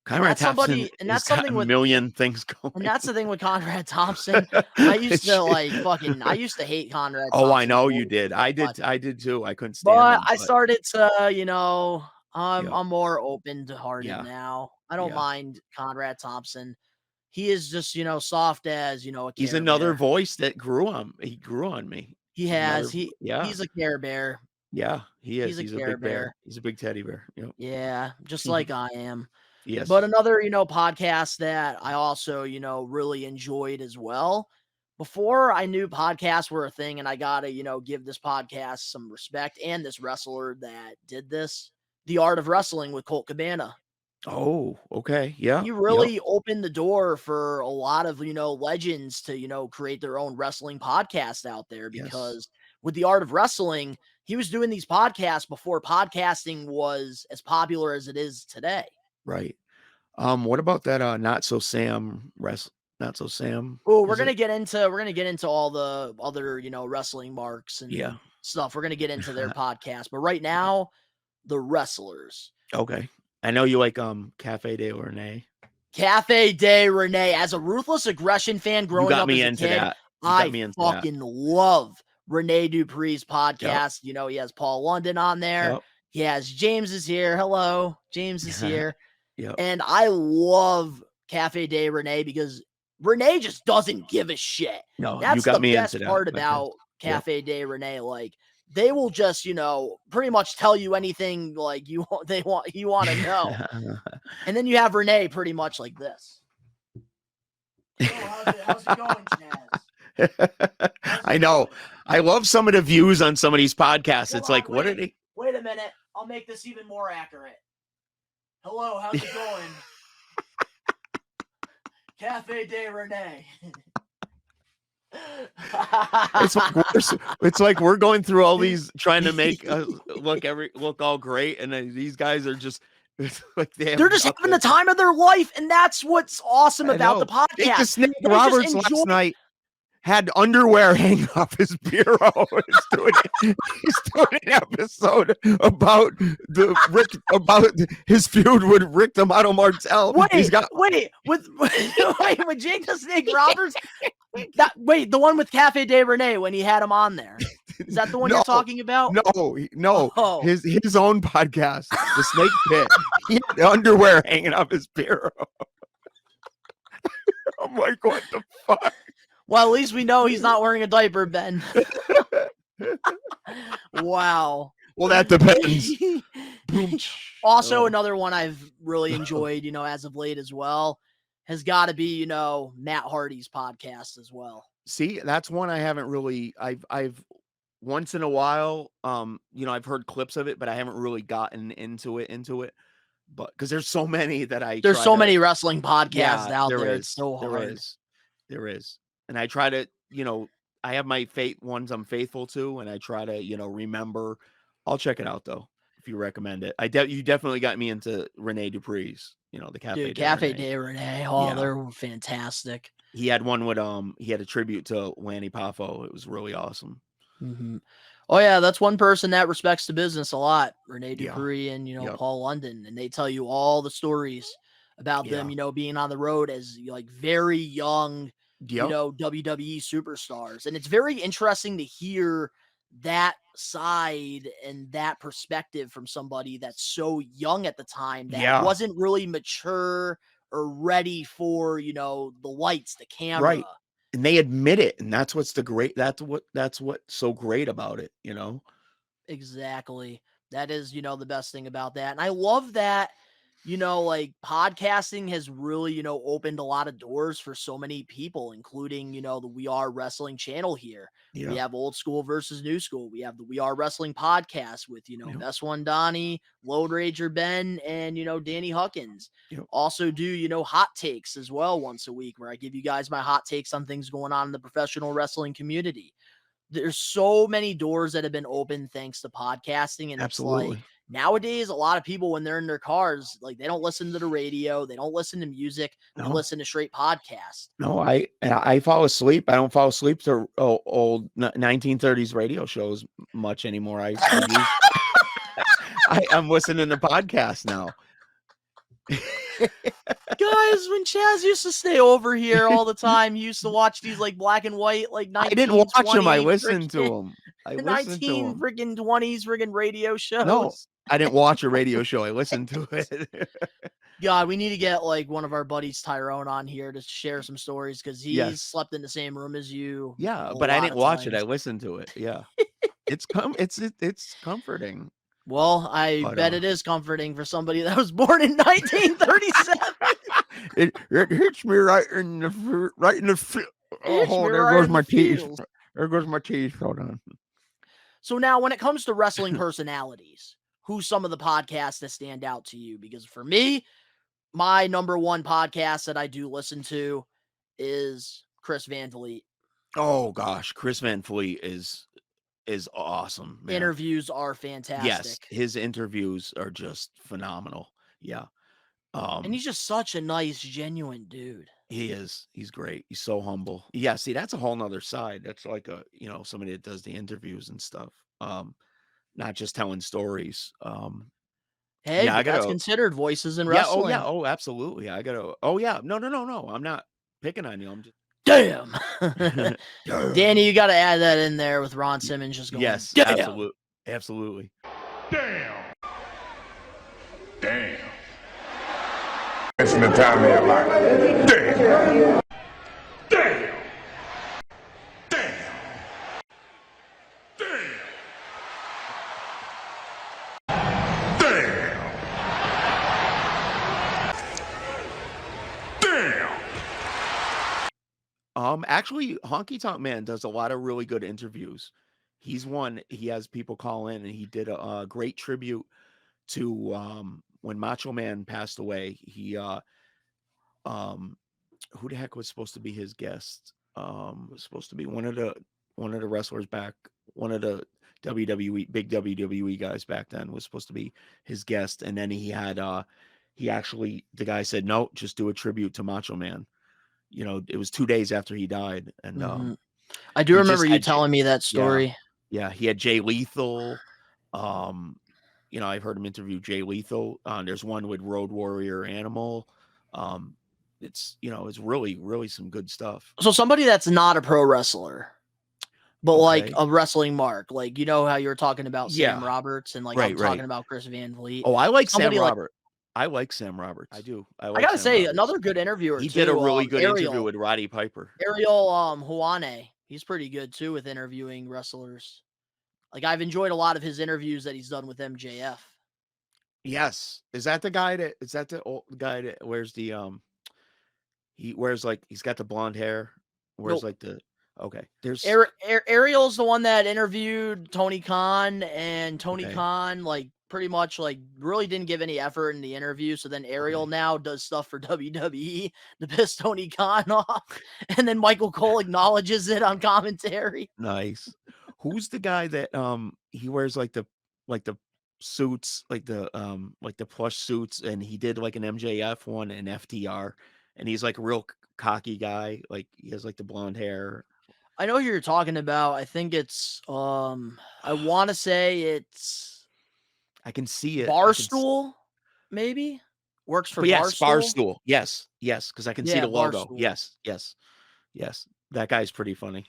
Conrad Thompson that's got something a with million things going. And that's the thing with Conrad Thompson. I used to I used to hate Conrad Thompson. Oh, I know you did. I did too. I couldn't stand But him. I started to, I'm more open to hearted now. I don't mind Conrad Thompson. He is just, soft as, a Care He's another Bear. voice that grew on me. He has. He's a Care Bear. Yeah, he is. He's a He's a Care big bear. Bear. He's a big teddy bear. Yep. Yeah, just like I am. Yes. But another, podcast that I also, really enjoyed as well. Before I knew podcasts were a thing, and I gotta, give this podcast some respect, and this wrestler that did this, The Art of Wrestling with Colt Cabana. Oh, okay. Yeah. He really opened the door for a lot of, legends to, create their own wrestling podcast out there, because with The Art of Wrestling, he was doing these podcasts before podcasting was as popular as it is today. Right. What about that Not So Sam? Oh, we're gonna get into all the other, wrestling marks and stuff. We're gonna get into their podcast. But right now, the wrestlers. Okay. I know you like Cafe de Rene. Cafe de Rene. As a Ruthless Aggression fan growing up as a kid, I fucking love Rene Dupree's podcast. Yep. He has Paul London on there. Yep. He has James is here. Hello, James is here. Yep. And I love Cafe de Rene because Rene just doesn't give a shit. No, that's you got the me best into part that. about Cafe de Rene. Like, they will just, pretty much tell you anything like you want to know. And then you have Rene pretty much like this. So how's it going, Chaz? I know. I love some of the views on some of these podcasts. It's like, what are they? Wait a minute. I'll make this even more accurate. Hello, how's it going? Cafe de Rene. It's like we're going through all these trying to make look all great, and then these guys are just like they're just having the time of their life, and that's what's awesome about the podcast. Just Nick Roberts last night had underwear hanging off his bureau. He's doing an episode about his feud with Rick D'Amato Martel. With Jake the Snake Roberts. The one with Cafe de Rene when he had him on there. Is that the one you're talking about? No. Oh. His own podcast, The Snake Pit. He had underwear hanging off his bureau. I'm like, what the fuck? Well, at least we know he's not wearing a diaper, Ben. Wow. Well, that depends. Also, another one I've really enjoyed, as of late as well. has got to be, Matt Hardy's podcast as well. See, that's one I haven't really. I've once in a while, I've heard clips of it, but I haven't really gotten into it. But because there's so many that There's so many wrestling podcasts out there. It's so hard. There is. And I try to, I have my ones I'm faithful to, and I try to, remember. I'll check it out though, if you recommend it. You definitely got me into Rene Dupree's, the Cafe de Rene. Oh, yeah. They're fantastic. He had one with, he had a tribute to Lanny Poffo. It was really awesome. Mm-hmm. Oh yeah, that's one person that respects the business a lot, Rene Dupree and Paul London, and they tell you all the stories about them, being on the road as like very young, WWE superstars, and it's very interesting to hear that side and that perspective from somebody that's so young at the time that wasn't really mature or ready for the lights, the camera, right. And they admit it, and that's what's so great about it, Exactly. That is, the best thing about that. And I love that, like podcasting has really, opened a lot of doors for so many people, including, the We Are Wrestling channel here. Yeah. We have Old School versus New School. We have the We Are Wrestling podcast with, Best One Donnie, Lone Ranger Ben, and, Danny Huckins. Also do, hot takes as well once a week, where I give you guys my hot takes on things going on in the professional wrestling community. There's so many doors that have been opened thanks to podcasting. And absolutely. It's like nowadays, a lot of people, when they're in their cars, like they don't listen to the radio, they don't listen to music, they listen to straight podcasts. No, I fall asleep. I don't fall asleep to old 1930s radio shows much anymore. I'm listening to podcasts now. Guys, when Chaz used to stay over here all the time, he used to watch these like black and white, like 1920s. I didn't watch them. I listened to them. I listened to them. 1920s friggin' radio shows. No, I didn't watch a radio show. I listened to it. God, we need to get like one of our buddies, Tyrone, on here to share some stories because he's slept in the same room as you. Yeah, but I didn't watch it. I listened to it. Yeah, it's comforting. Well, I bet it is comforting for somebody that was born in 1937. it hits me right in the oh, there goes my teeth. There goes my teeth. Hold on. So now, when it comes to wrestling personalities, who's some of the podcasts that stand out to you? Because for me, my number one podcast that I do listen to is Chris Van Vliet. Oh gosh, Chris Van Vliet is awesome, man. Interviews are fantastic. Yes, his interviews are just phenomenal. Yeah. And he's just such a nice, genuine dude. He is. He's great. He's so humble. Yeah, see, that's a whole nother side. That's like somebody that does the interviews and stuff. Not just telling stories. Hey, that's considered voices in wrestling. Yeah, oh, absolutely. No. I'm not picking on you. I'm just damn. Danny, you got to add that in there with Ron Simmons just going. Yes, damn. Absolutely. Damn. It's the time of your life. Damn. Actually, Honky Tonk Man does a lot of really good interviews. He has people call in, and he did a great tribute to when Macho Man passed away. He who the heck was supposed to be his guest? Was supposed to be one of the wrestlers back, one of the WWE big WWE guys back then was supposed to be his guest, and then he had the guy said no, just do a tribute to Macho Man. It was 2 days after he died, and I do remember you telling me that story. Yeah, he had Jay Lethal. I've heard him interview Jay Lethal. There's one with Road Warrior Animal. It's really, really some good stuff. So somebody that's not a pro wrestler, but like a wrestling mark, like how you were talking about Sam Roberts and like I'm talking about Chris Van Vliet. Oh, I like Sam Roberts. I like Sam Roberts. I do. I gotta say, another good interviewer. He did a really good interview with Roddy Piper. Ariel Huane. He's pretty good too with interviewing wrestlers. Like I've enjoyed a lot of his interviews that he's done with MJF. Yes. Is that the guy that wears the He wears like he's got the blonde hair. Wears Nope. like the okay. There's Ariel's the one that interviewed Tony Khan, and Tony Okay. Khan like pretty much like really didn't give any effort in the interview. So then Ariel now does stuff for WWE to piss Tony Khan off, and then Michael Cole acknowledges it on commentary. nice. Who's the guy that he wears like the suits, like the plush suits, and he did like an MJF one and FTR, and he's like a real cocky guy. Like he has like the blonde hair. I know who you're talking about. I think it's I want to say it's I can see it. Barstool, maybe works for But yes, Barstool. Barstool. Yes, because I can see Yeah, the logo. Barstool. Yes. That guy's pretty funny.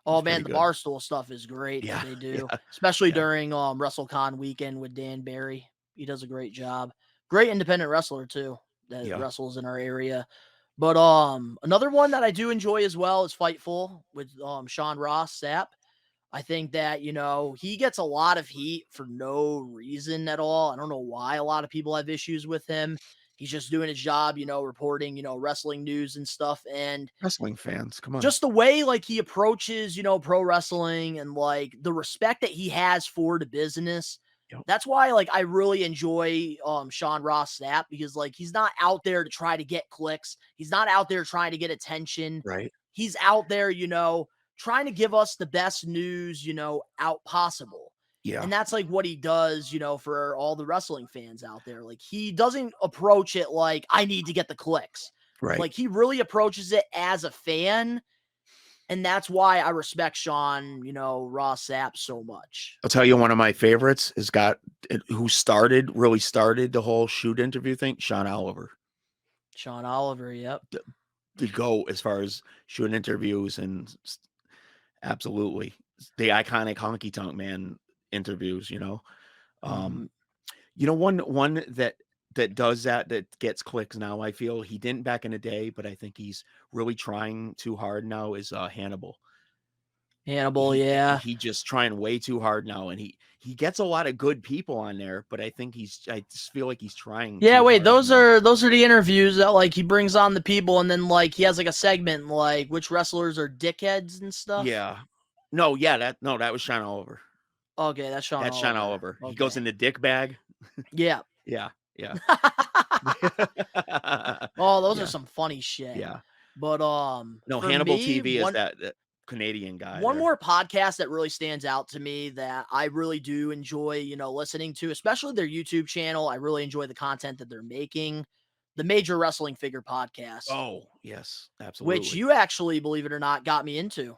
Oh He's man, pretty the good. Barstool stuff is great Yeah, that they do, yeah, especially yeah. during WrestleCon weekend with Dan Barry. He does a great job. Great independent wrestler too that Yeah. wrestles in our area. But another one that I do enjoy as well is Fightful with Sean Ross Sapp. I think that, he gets a lot of heat for no reason at all. I don't know why a lot of people have issues with him. He's just doing his job, reporting, wrestling news and stuff. And Wrestling fans, come on. just the way like he approaches, pro wrestling and like the respect that he has for the business. Yep. That's why like I really enjoy Sean Ross Sapp, because like he's not out there to try to get clicks. He's not out there trying to get attention. Right. He's out there, trying to give us the best news, out possible. Yeah. And that's like what he does, for all the wrestling fans out there. Like he doesn't approach it like I need to get the clicks. Right. Like he really approaches it as a fan. And that's why I respect Sean, Ross Sapp so much. I'll tell you, one of my favorites who really started the whole shoot interview thing, Sean Oliver. Sean Oliver, yep. To go as far as shooting interviews and absolutely the iconic Honky Tonk Man interviews, one that does that gets clicks now. I feel he didn't back in the day, but I think he's really trying too hard now is Hannibal. Yeah. He just trying way too hard now, and he gets a lot of good people on there, but I just feel like he's trying. Yeah, too wait, hard those are the interviews that like he brings on the people, and then like he has like a segment like which wrestlers are dickheads and stuff. Yeah. That was Sean Oliver. Okay, that's Sean Oliver. Okay. He goes in the dick bag. Yeah. Yeah. Oh, those are some funny shit. Yeah. But No, for Hannibal me, TV is that Canadian guy. One there. more podcast that really stands out to me that I really do enjoy, listening to, especially their YouTube channel. I really enjoy the content that they're making. The Major Wrestling Figure Podcast. Oh, yes, absolutely. Which you actually, believe it or not, got me into.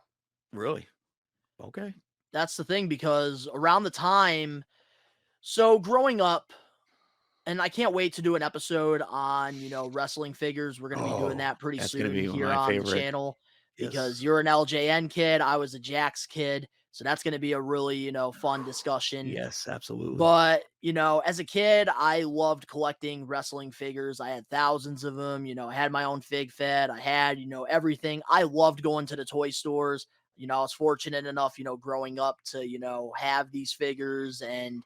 Really? Okay. That's the thing, because around the time, so growing up, and I can't wait to do an episode on, wrestling figures. We're going to be doing that pretty soon here on the channel. Because you're an LJN kid, I was a Jax kid, so that's going to be a really, fun discussion. Yes, absolutely. But, as a kid, I loved collecting wrestling figures. I had thousands of them, I had my own fig fed. I had, everything. I loved going to the toy stores. I was fortunate enough, growing up to, have these figures and,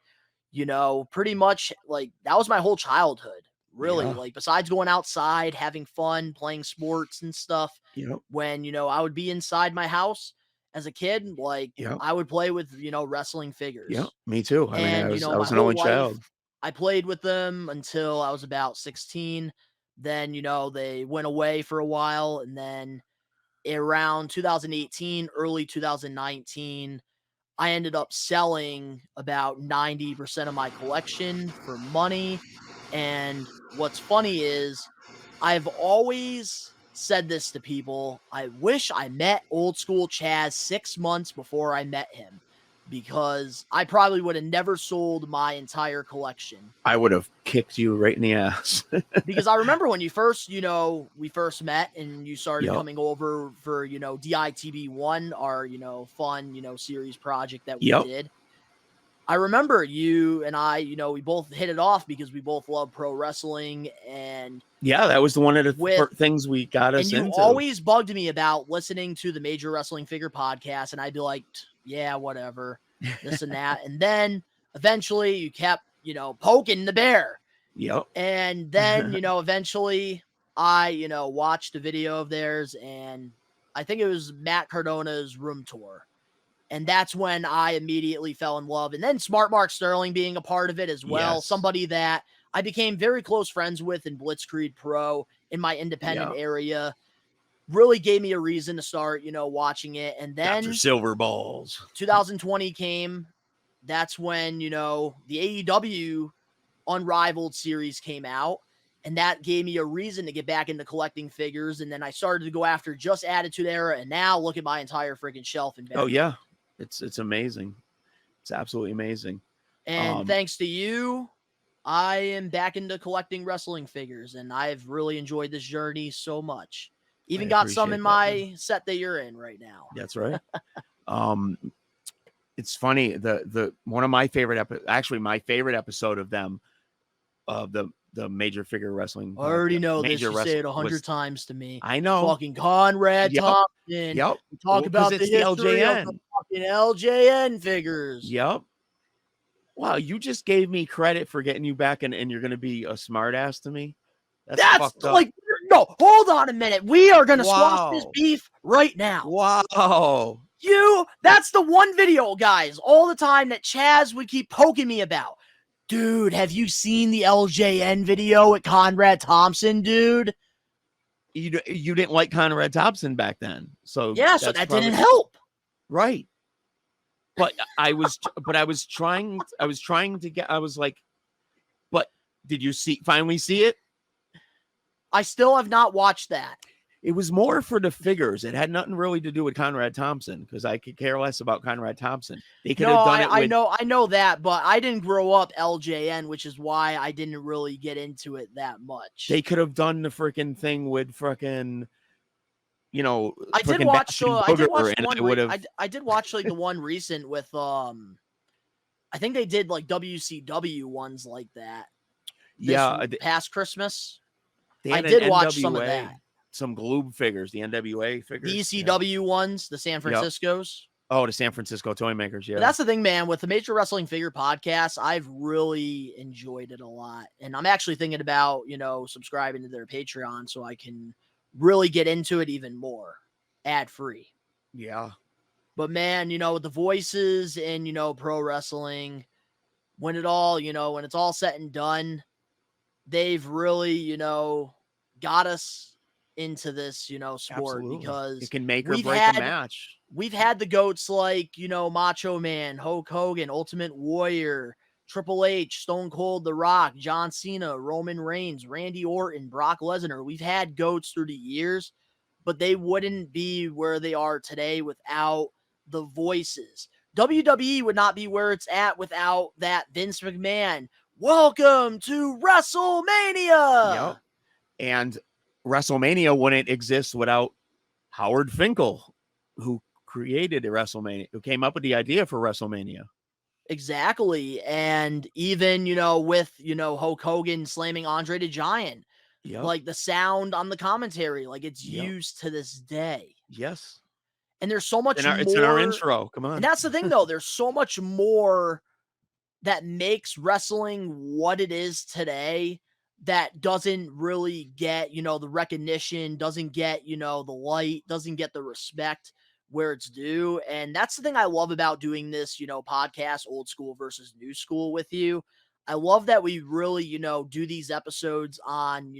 pretty much like that was my whole childhood. Really, like besides going outside, having fun, playing sports and stuff, when, I would be inside my house as a kid, like I would play with, wrestling figures. Yeah, me too. I And, mean, I was an my only whole child. life, I played with them until I was about 16. Then, they went away for a while. And then around 2018, early 2019, I ended up selling about 90% of my collection for money. And what's funny is I've always said this to people. I wish I met old school Chaz 6 months before I met him, because I probably would have never sold my entire collection. I would have kicked you right in the ass. Because I remember when you first, we first met and you started coming over for, DITB1, our, fun, series project that we did. I remember you and I, we both hit it off because we both love pro wrestling. And yeah, that was one of the things we got us into. And you always bugged me about listening to the Major Wrestling Figure Podcast. And I'd be like, yeah, whatever, this and that. And then eventually you kept, poking the bear. Yep. And then, eventually I, watched a video of theirs, and I think it was Matt Cardona's room tour. And that's when I immediately fell in love. And then Smart Mark Sterling being a part of it as well. Yes. Somebody that I became very close friends with in Blitzkrieg Pro in my independent area. Really gave me a reason to start, watching it. And then Dr. Silver Balls. 2020 came. That's when, the AEW Unrivaled series came out. And that gave me a reason to get back into collecting figures. And then I started to go after just Attitude Era. And now look at my entire freaking shelf. And Oh, yeah. It's amazing. It's absolutely amazing. And thanks to you, I am back into collecting wrestling figures. And I've really enjoyed this journey so much. Even got some in my set that you're in right now. That's right. It's funny. The one of my favorite my favorite episode of them, of the Major Figure Wrestling. I already know this. You say it 100 times to me. I know. Fucking Conrad Thompson. Yep. We talk about the history of the fucking LJN figures. Yep. Wow, you just gave me credit for getting you back, and you're going to be a smart ass to me. That's fucked up. Like, no, hold on a minute. We are going to squash this beef right now. Wow. That's the one video, guys, all the time that Chaz would keep poking me about. Dude, have you seen the LJN video at Conrad Thompson, dude? You didn't like Conrad Thompson back then. So yeah, so that didn't help. Right. But I was trying to get, I was like, but did you finally see it? I still have not watched that. It was more for the figures. It had nothing really to do with Conrad Thompson, because I could care less about Conrad Thompson. They could have done it. I know that, but I didn't grow up LJN, which is why I didn't really get into it that much. They could have done the freaking thing with freaking, I did watch like the one recent with I think they did like WCW ones like that. Past Christmas. I did watch some of that. Some Gloob figures, the NWA figures. The ECW ones, the San Franciscos. Oh, the San Francisco toy makers, yeah. But that's the thing, man. With the Major Wrestling Figure Podcast, I've really enjoyed it a lot. And I'm actually thinking about, subscribing to their Patreon so I can really get into it even more. Ad-free. Yeah. But, man, with the voices and, pro wrestling, when it's all said and done, they've really, got us into this, sport. Absolutely. Because it can make or break a match. We've had the goats like, Macho Man, Hulk Hogan, Ultimate Warrior, Triple H, Stone Cold, The Rock, John Cena, Roman Reigns, Randy Orton, Brock Lesnar. We've had goats through the years, but they wouldn't be where they are today without the voices. WWE would not be where it's at without that Vince McMahon. Welcome to WrestleMania. Yep. And WrestleMania wouldn't exist without Howard Finkel, who created WrestleMania, who came up with the idea for WrestleMania. Exactly. And even, with, Hulk Hogan slamming Andre the Giant, like the sound on the commentary, like it's used to this day. Yes. And there's so much more. It's in our intro. Come on. And that's the thing, though. There's so much more that makes wrestling what it is today that doesn't really get, the recognition, doesn't get, the light, doesn't get the respect where it's due. And that's the thing I love about doing this, podcast, old school versus new school with you. I love that we really, do these episodes on,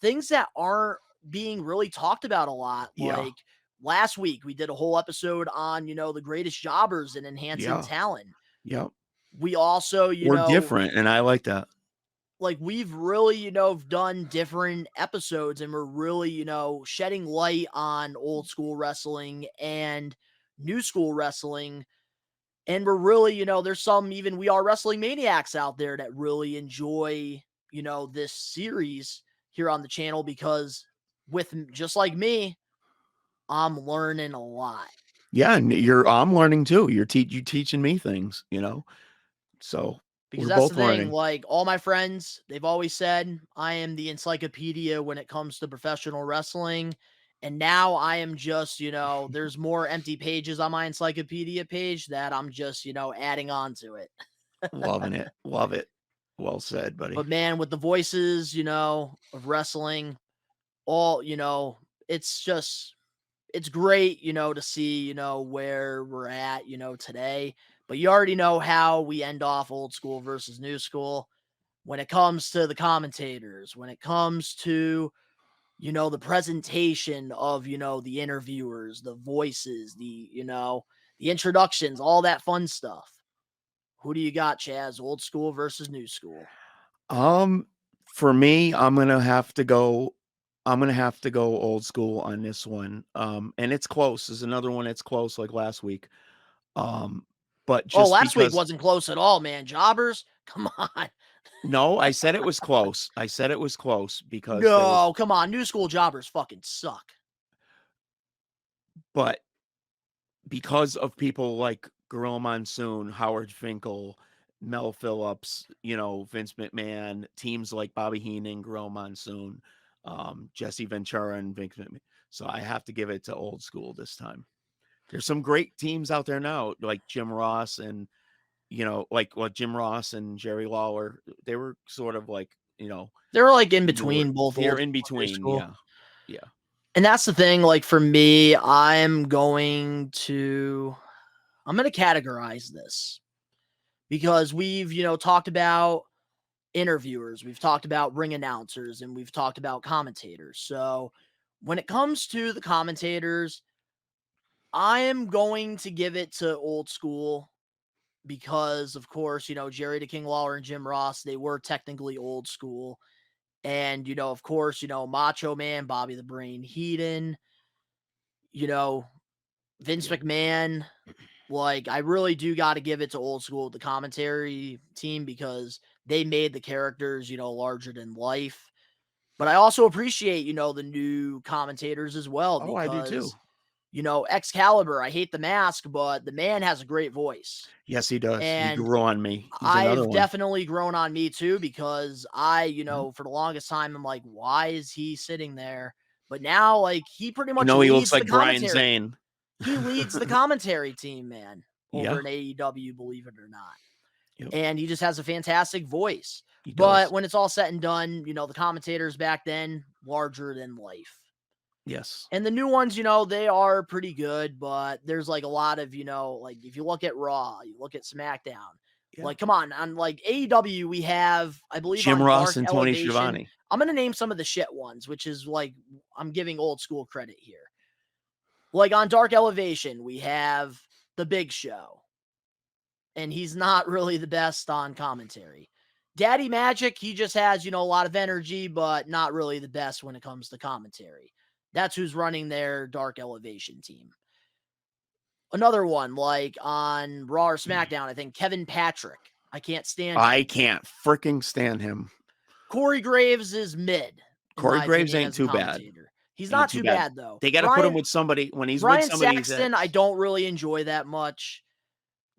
things that aren't being really talked about a lot. Like last week, we did a whole episode on, the greatest jobbers and enhancing talent. Yep. We also, we're different, and I like that. Like we've really, done different episodes, and we're really, shedding light on old school wrestling and new school wrestling. And we're really, there's some even We Are Wrestling Maniacs out there that really enjoy, this series here on the channel, because with just like me, I'm learning a lot. Yeah, and I'm learning too. You're teaching me things, So because that's the thing, learning. Like all my friends, they've always said I am the encyclopedia when it comes to professional wrestling. And now I am just, there's more empty pages on my encyclopedia page that I'm just, adding on to it. Loving it. Love it. Well said, buddy. But man, with the voices, of wrestling, all, it's just, it's great, to see, where we're at, today. But you already know how we end off old school versus new school when it comes to the commentators, when it comes to, the presentation of, the interviewers, the voices, the introductions, all that fun stuff. Who do you got, Chaz? Old school versus new school? For me, I'm gonna have to go old school on this one. And it's close. There's another one that's close like last week. But just Last week because wasn't close at all, man. Jobbers, come on. no, I said it was close. I said it was close because there was, No, come on. New school jobbers fucking suck. but because of people like Gorilla Monsoon, Howard Finkel, Mel Phillips, Vince McMahon, teams like Bobby Heenan, Gorilla Monsoon, Jesse Ventura, and Vince McMahon. So I have to give it to old school this time. There's some great teams out there now, like Jim Ross and, like what Jim Ross and Jerry Lawler. They were sort of like, They were like in between both. They're old in school and new between. school. Yeah. Yeah. And that's the thing. Like for me, I'm going to categorize this because we've, talked about interviewers, we've talked about ring announcers, and we've talked about commentators. So when it comes to the commentators, I am going to give it to old school because, of course, Jerry the King Lawler and Jim Ross, they were technically old school. And, of course, Macho Man, Bobby the Brain Heenan, Vince McMahon. Like, I really do got to give it to old school, the commentary team, because they made the characters, larger than life. But I also appreciate, the new commentators as well. Oh, I do too. Excalibur, I hate the mask, but the man has a great voice. Yes, he does. And he grew on me. He's another I've one. definitely grown on me too, because I, for the longest time, I'm like, why is he sitting there? But now, like, he pretty much he leads looks like the Brian commentary. Zane. He leads the commentary team, man, over Yeah. in AEW, believe it or not. Yep. And he just has a fantastic voice. He But does. when it's all said and done, the commentators back then, larger than life. Yes. And the new ones, they are pretty good, but there's like a lot of, like if you look at Raw, you look at SmackDown, Yeah. like, come on like AEW, we have, I believe, Jim on Ross Dark and Tony Elevation. Schiavone. I'm going to name some of the shit ones, which is like, I'm giving old school credit here. Like on Dark Elevation, we have The Big Show, and he's not really the best on commentary. Daddy Magic, he just has, a lot of energy, but not really the best when it comes to commentary. That's who's running their Dark Elevation team. Another one, like on Raw or SmackDown, I think Kevin Patrick. I can't stand him. I can't freaking stand him. Corey Graves is mid. Corey Graves ain't too bad. He's not too bad, though. They got to put him with somebody when he's Brian with somebody. Saxton, I don't really enjoy that much.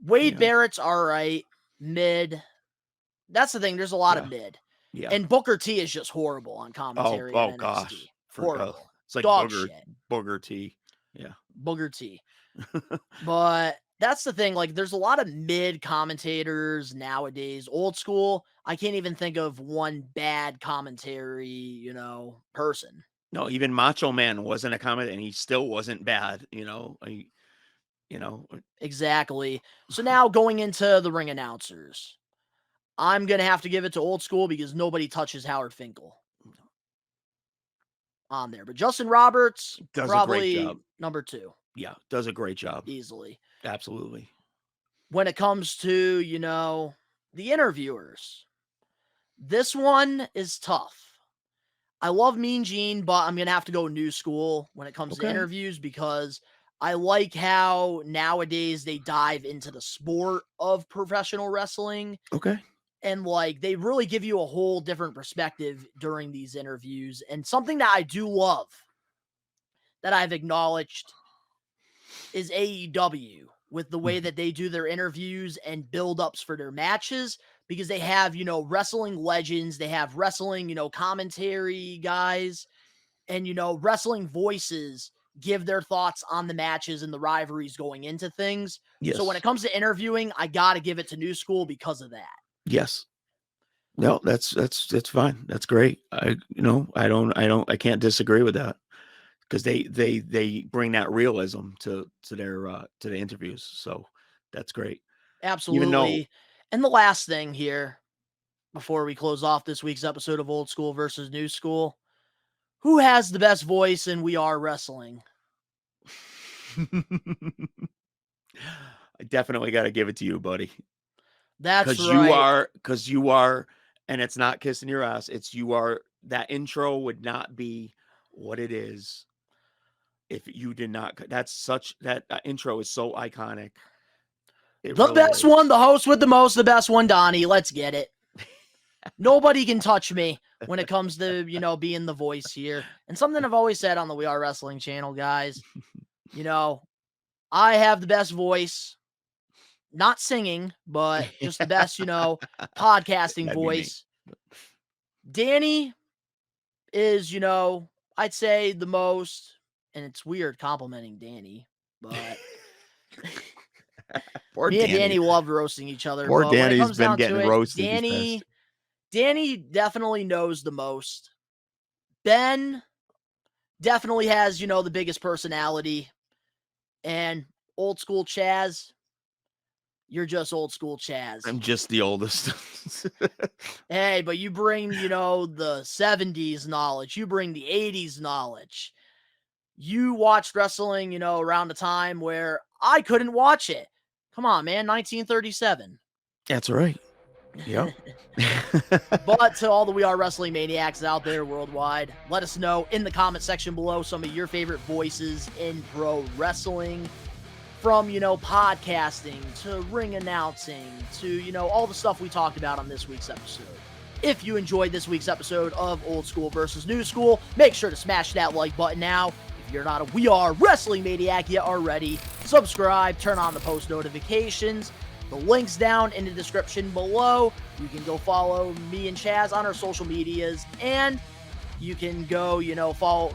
Wade Barrett's all right. Mid. That's the thing. There's a lot of mid. Yeah. And Booker T is just horrible on commentary. Oh NXT. gosh. Horrible. It's like dog Booger, shit. Booger T. Yeah. Booger T. But that's the thing. Like, there's a lot of mid commentators nowadays. Old school, I can't even think of one bad commentary, person. No, even Macho Man wasn't a comment, and he still wasn't bad. Exactly. So now going into the ring announcers, I'm gonna have to give it to old school because nobody touches Howard Finkel on there. But Justin Roberts, does probably a great job. number 2. Yeah, does a great job. Easily. Absolutely. When it comes to, the interviewers, this one is tough. I love Mean Gene, but I'm going to have to go new school when it comes to interviews because I like how nowadays they dive into the sport of professional wrestling. Okay. And like, they really give you a whole different perspective during these interviews. And something that I do love that I've acknowledged is AEW with the way that they do their interviews and build-ups for their matches, because they have, wrestling legends, they have wrestling, commentary guys, and, wrestling voices give their thoughts on the matches and the rivalries going into things. Yes. So when it comes to interviewing, I got to give it to New School because of that. Yes. No, that's fine. That's great. I can't disagree with that because they bring that realism to the interviews. So that's great. Even though Absolutely. And the last thing here, before we close off this week's episode of Old School versus New School, who has the best voice in We Are Wrestling? I definitely got to give it to you, buddy. That's Because right. you are, and it's not kissing your ass. It's you are. That intro would not be what it is if you did not. That intro is so iconic. It The really best is. one, the host with the most, the best one, Donnie. Let's get it. Nobody can touch me when it comes to, being the voice here. And something I've always said on the We Are Wrestling channel, guys, I have the best voice, not singing, but just the best, podcasting That'd be me. voice. Danny is, I'd say the most, and it's weird complimenting Danny, but Poor me and Danny love roasting each other. Poor but when it Danny's comes been down getting to it, roasted these past. Danny definitely knows the most. Ben definitely has, the biggest personality. And old school Chaz, you're just old school Chaz. I'm just the oldest. Hey, but you bring, the 70s knowledge. You bring the 80s knowledge. You watched wrestling, around a time where I couldn't watch it. Come on, man, 1937. That's right. Yeah. But to all the We Are Wrestling maniacs out there worldwide, let us know in the comment section below some of your favorite voices in pro wrestling. From, podcasting to ring announcing to, all the stuff we talked about on this week's episode. If you enjoyed this week's episode of Old School versus New School, make sure to smash that like button now. If you're not a We Are Wrestling maniac yet already, subscribe, turn on the post notifications. The link's down in the description below. You can go follow me and Chaz on our social medias, and you can go,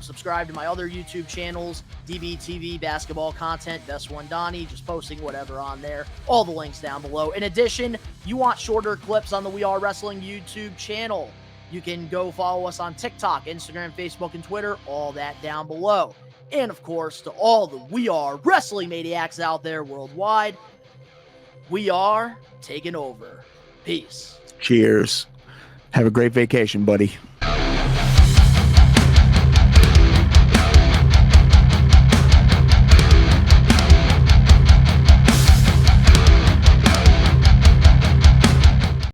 subscribe to my other YouTube channels, DBTV, basketball content, Best One Donnie, just posting whatever on there. All the links down below. In addition, you want shorter clips on the We Are Wrestling YouTube channel. You can go follow us on TikTok, Instagram, Facebook, and Twitter, all that down below. And of course, to all the We Are Wrestling maniacs out there worldwide, we are taking over. Peace. Cheers. Have a great vacation, buddy.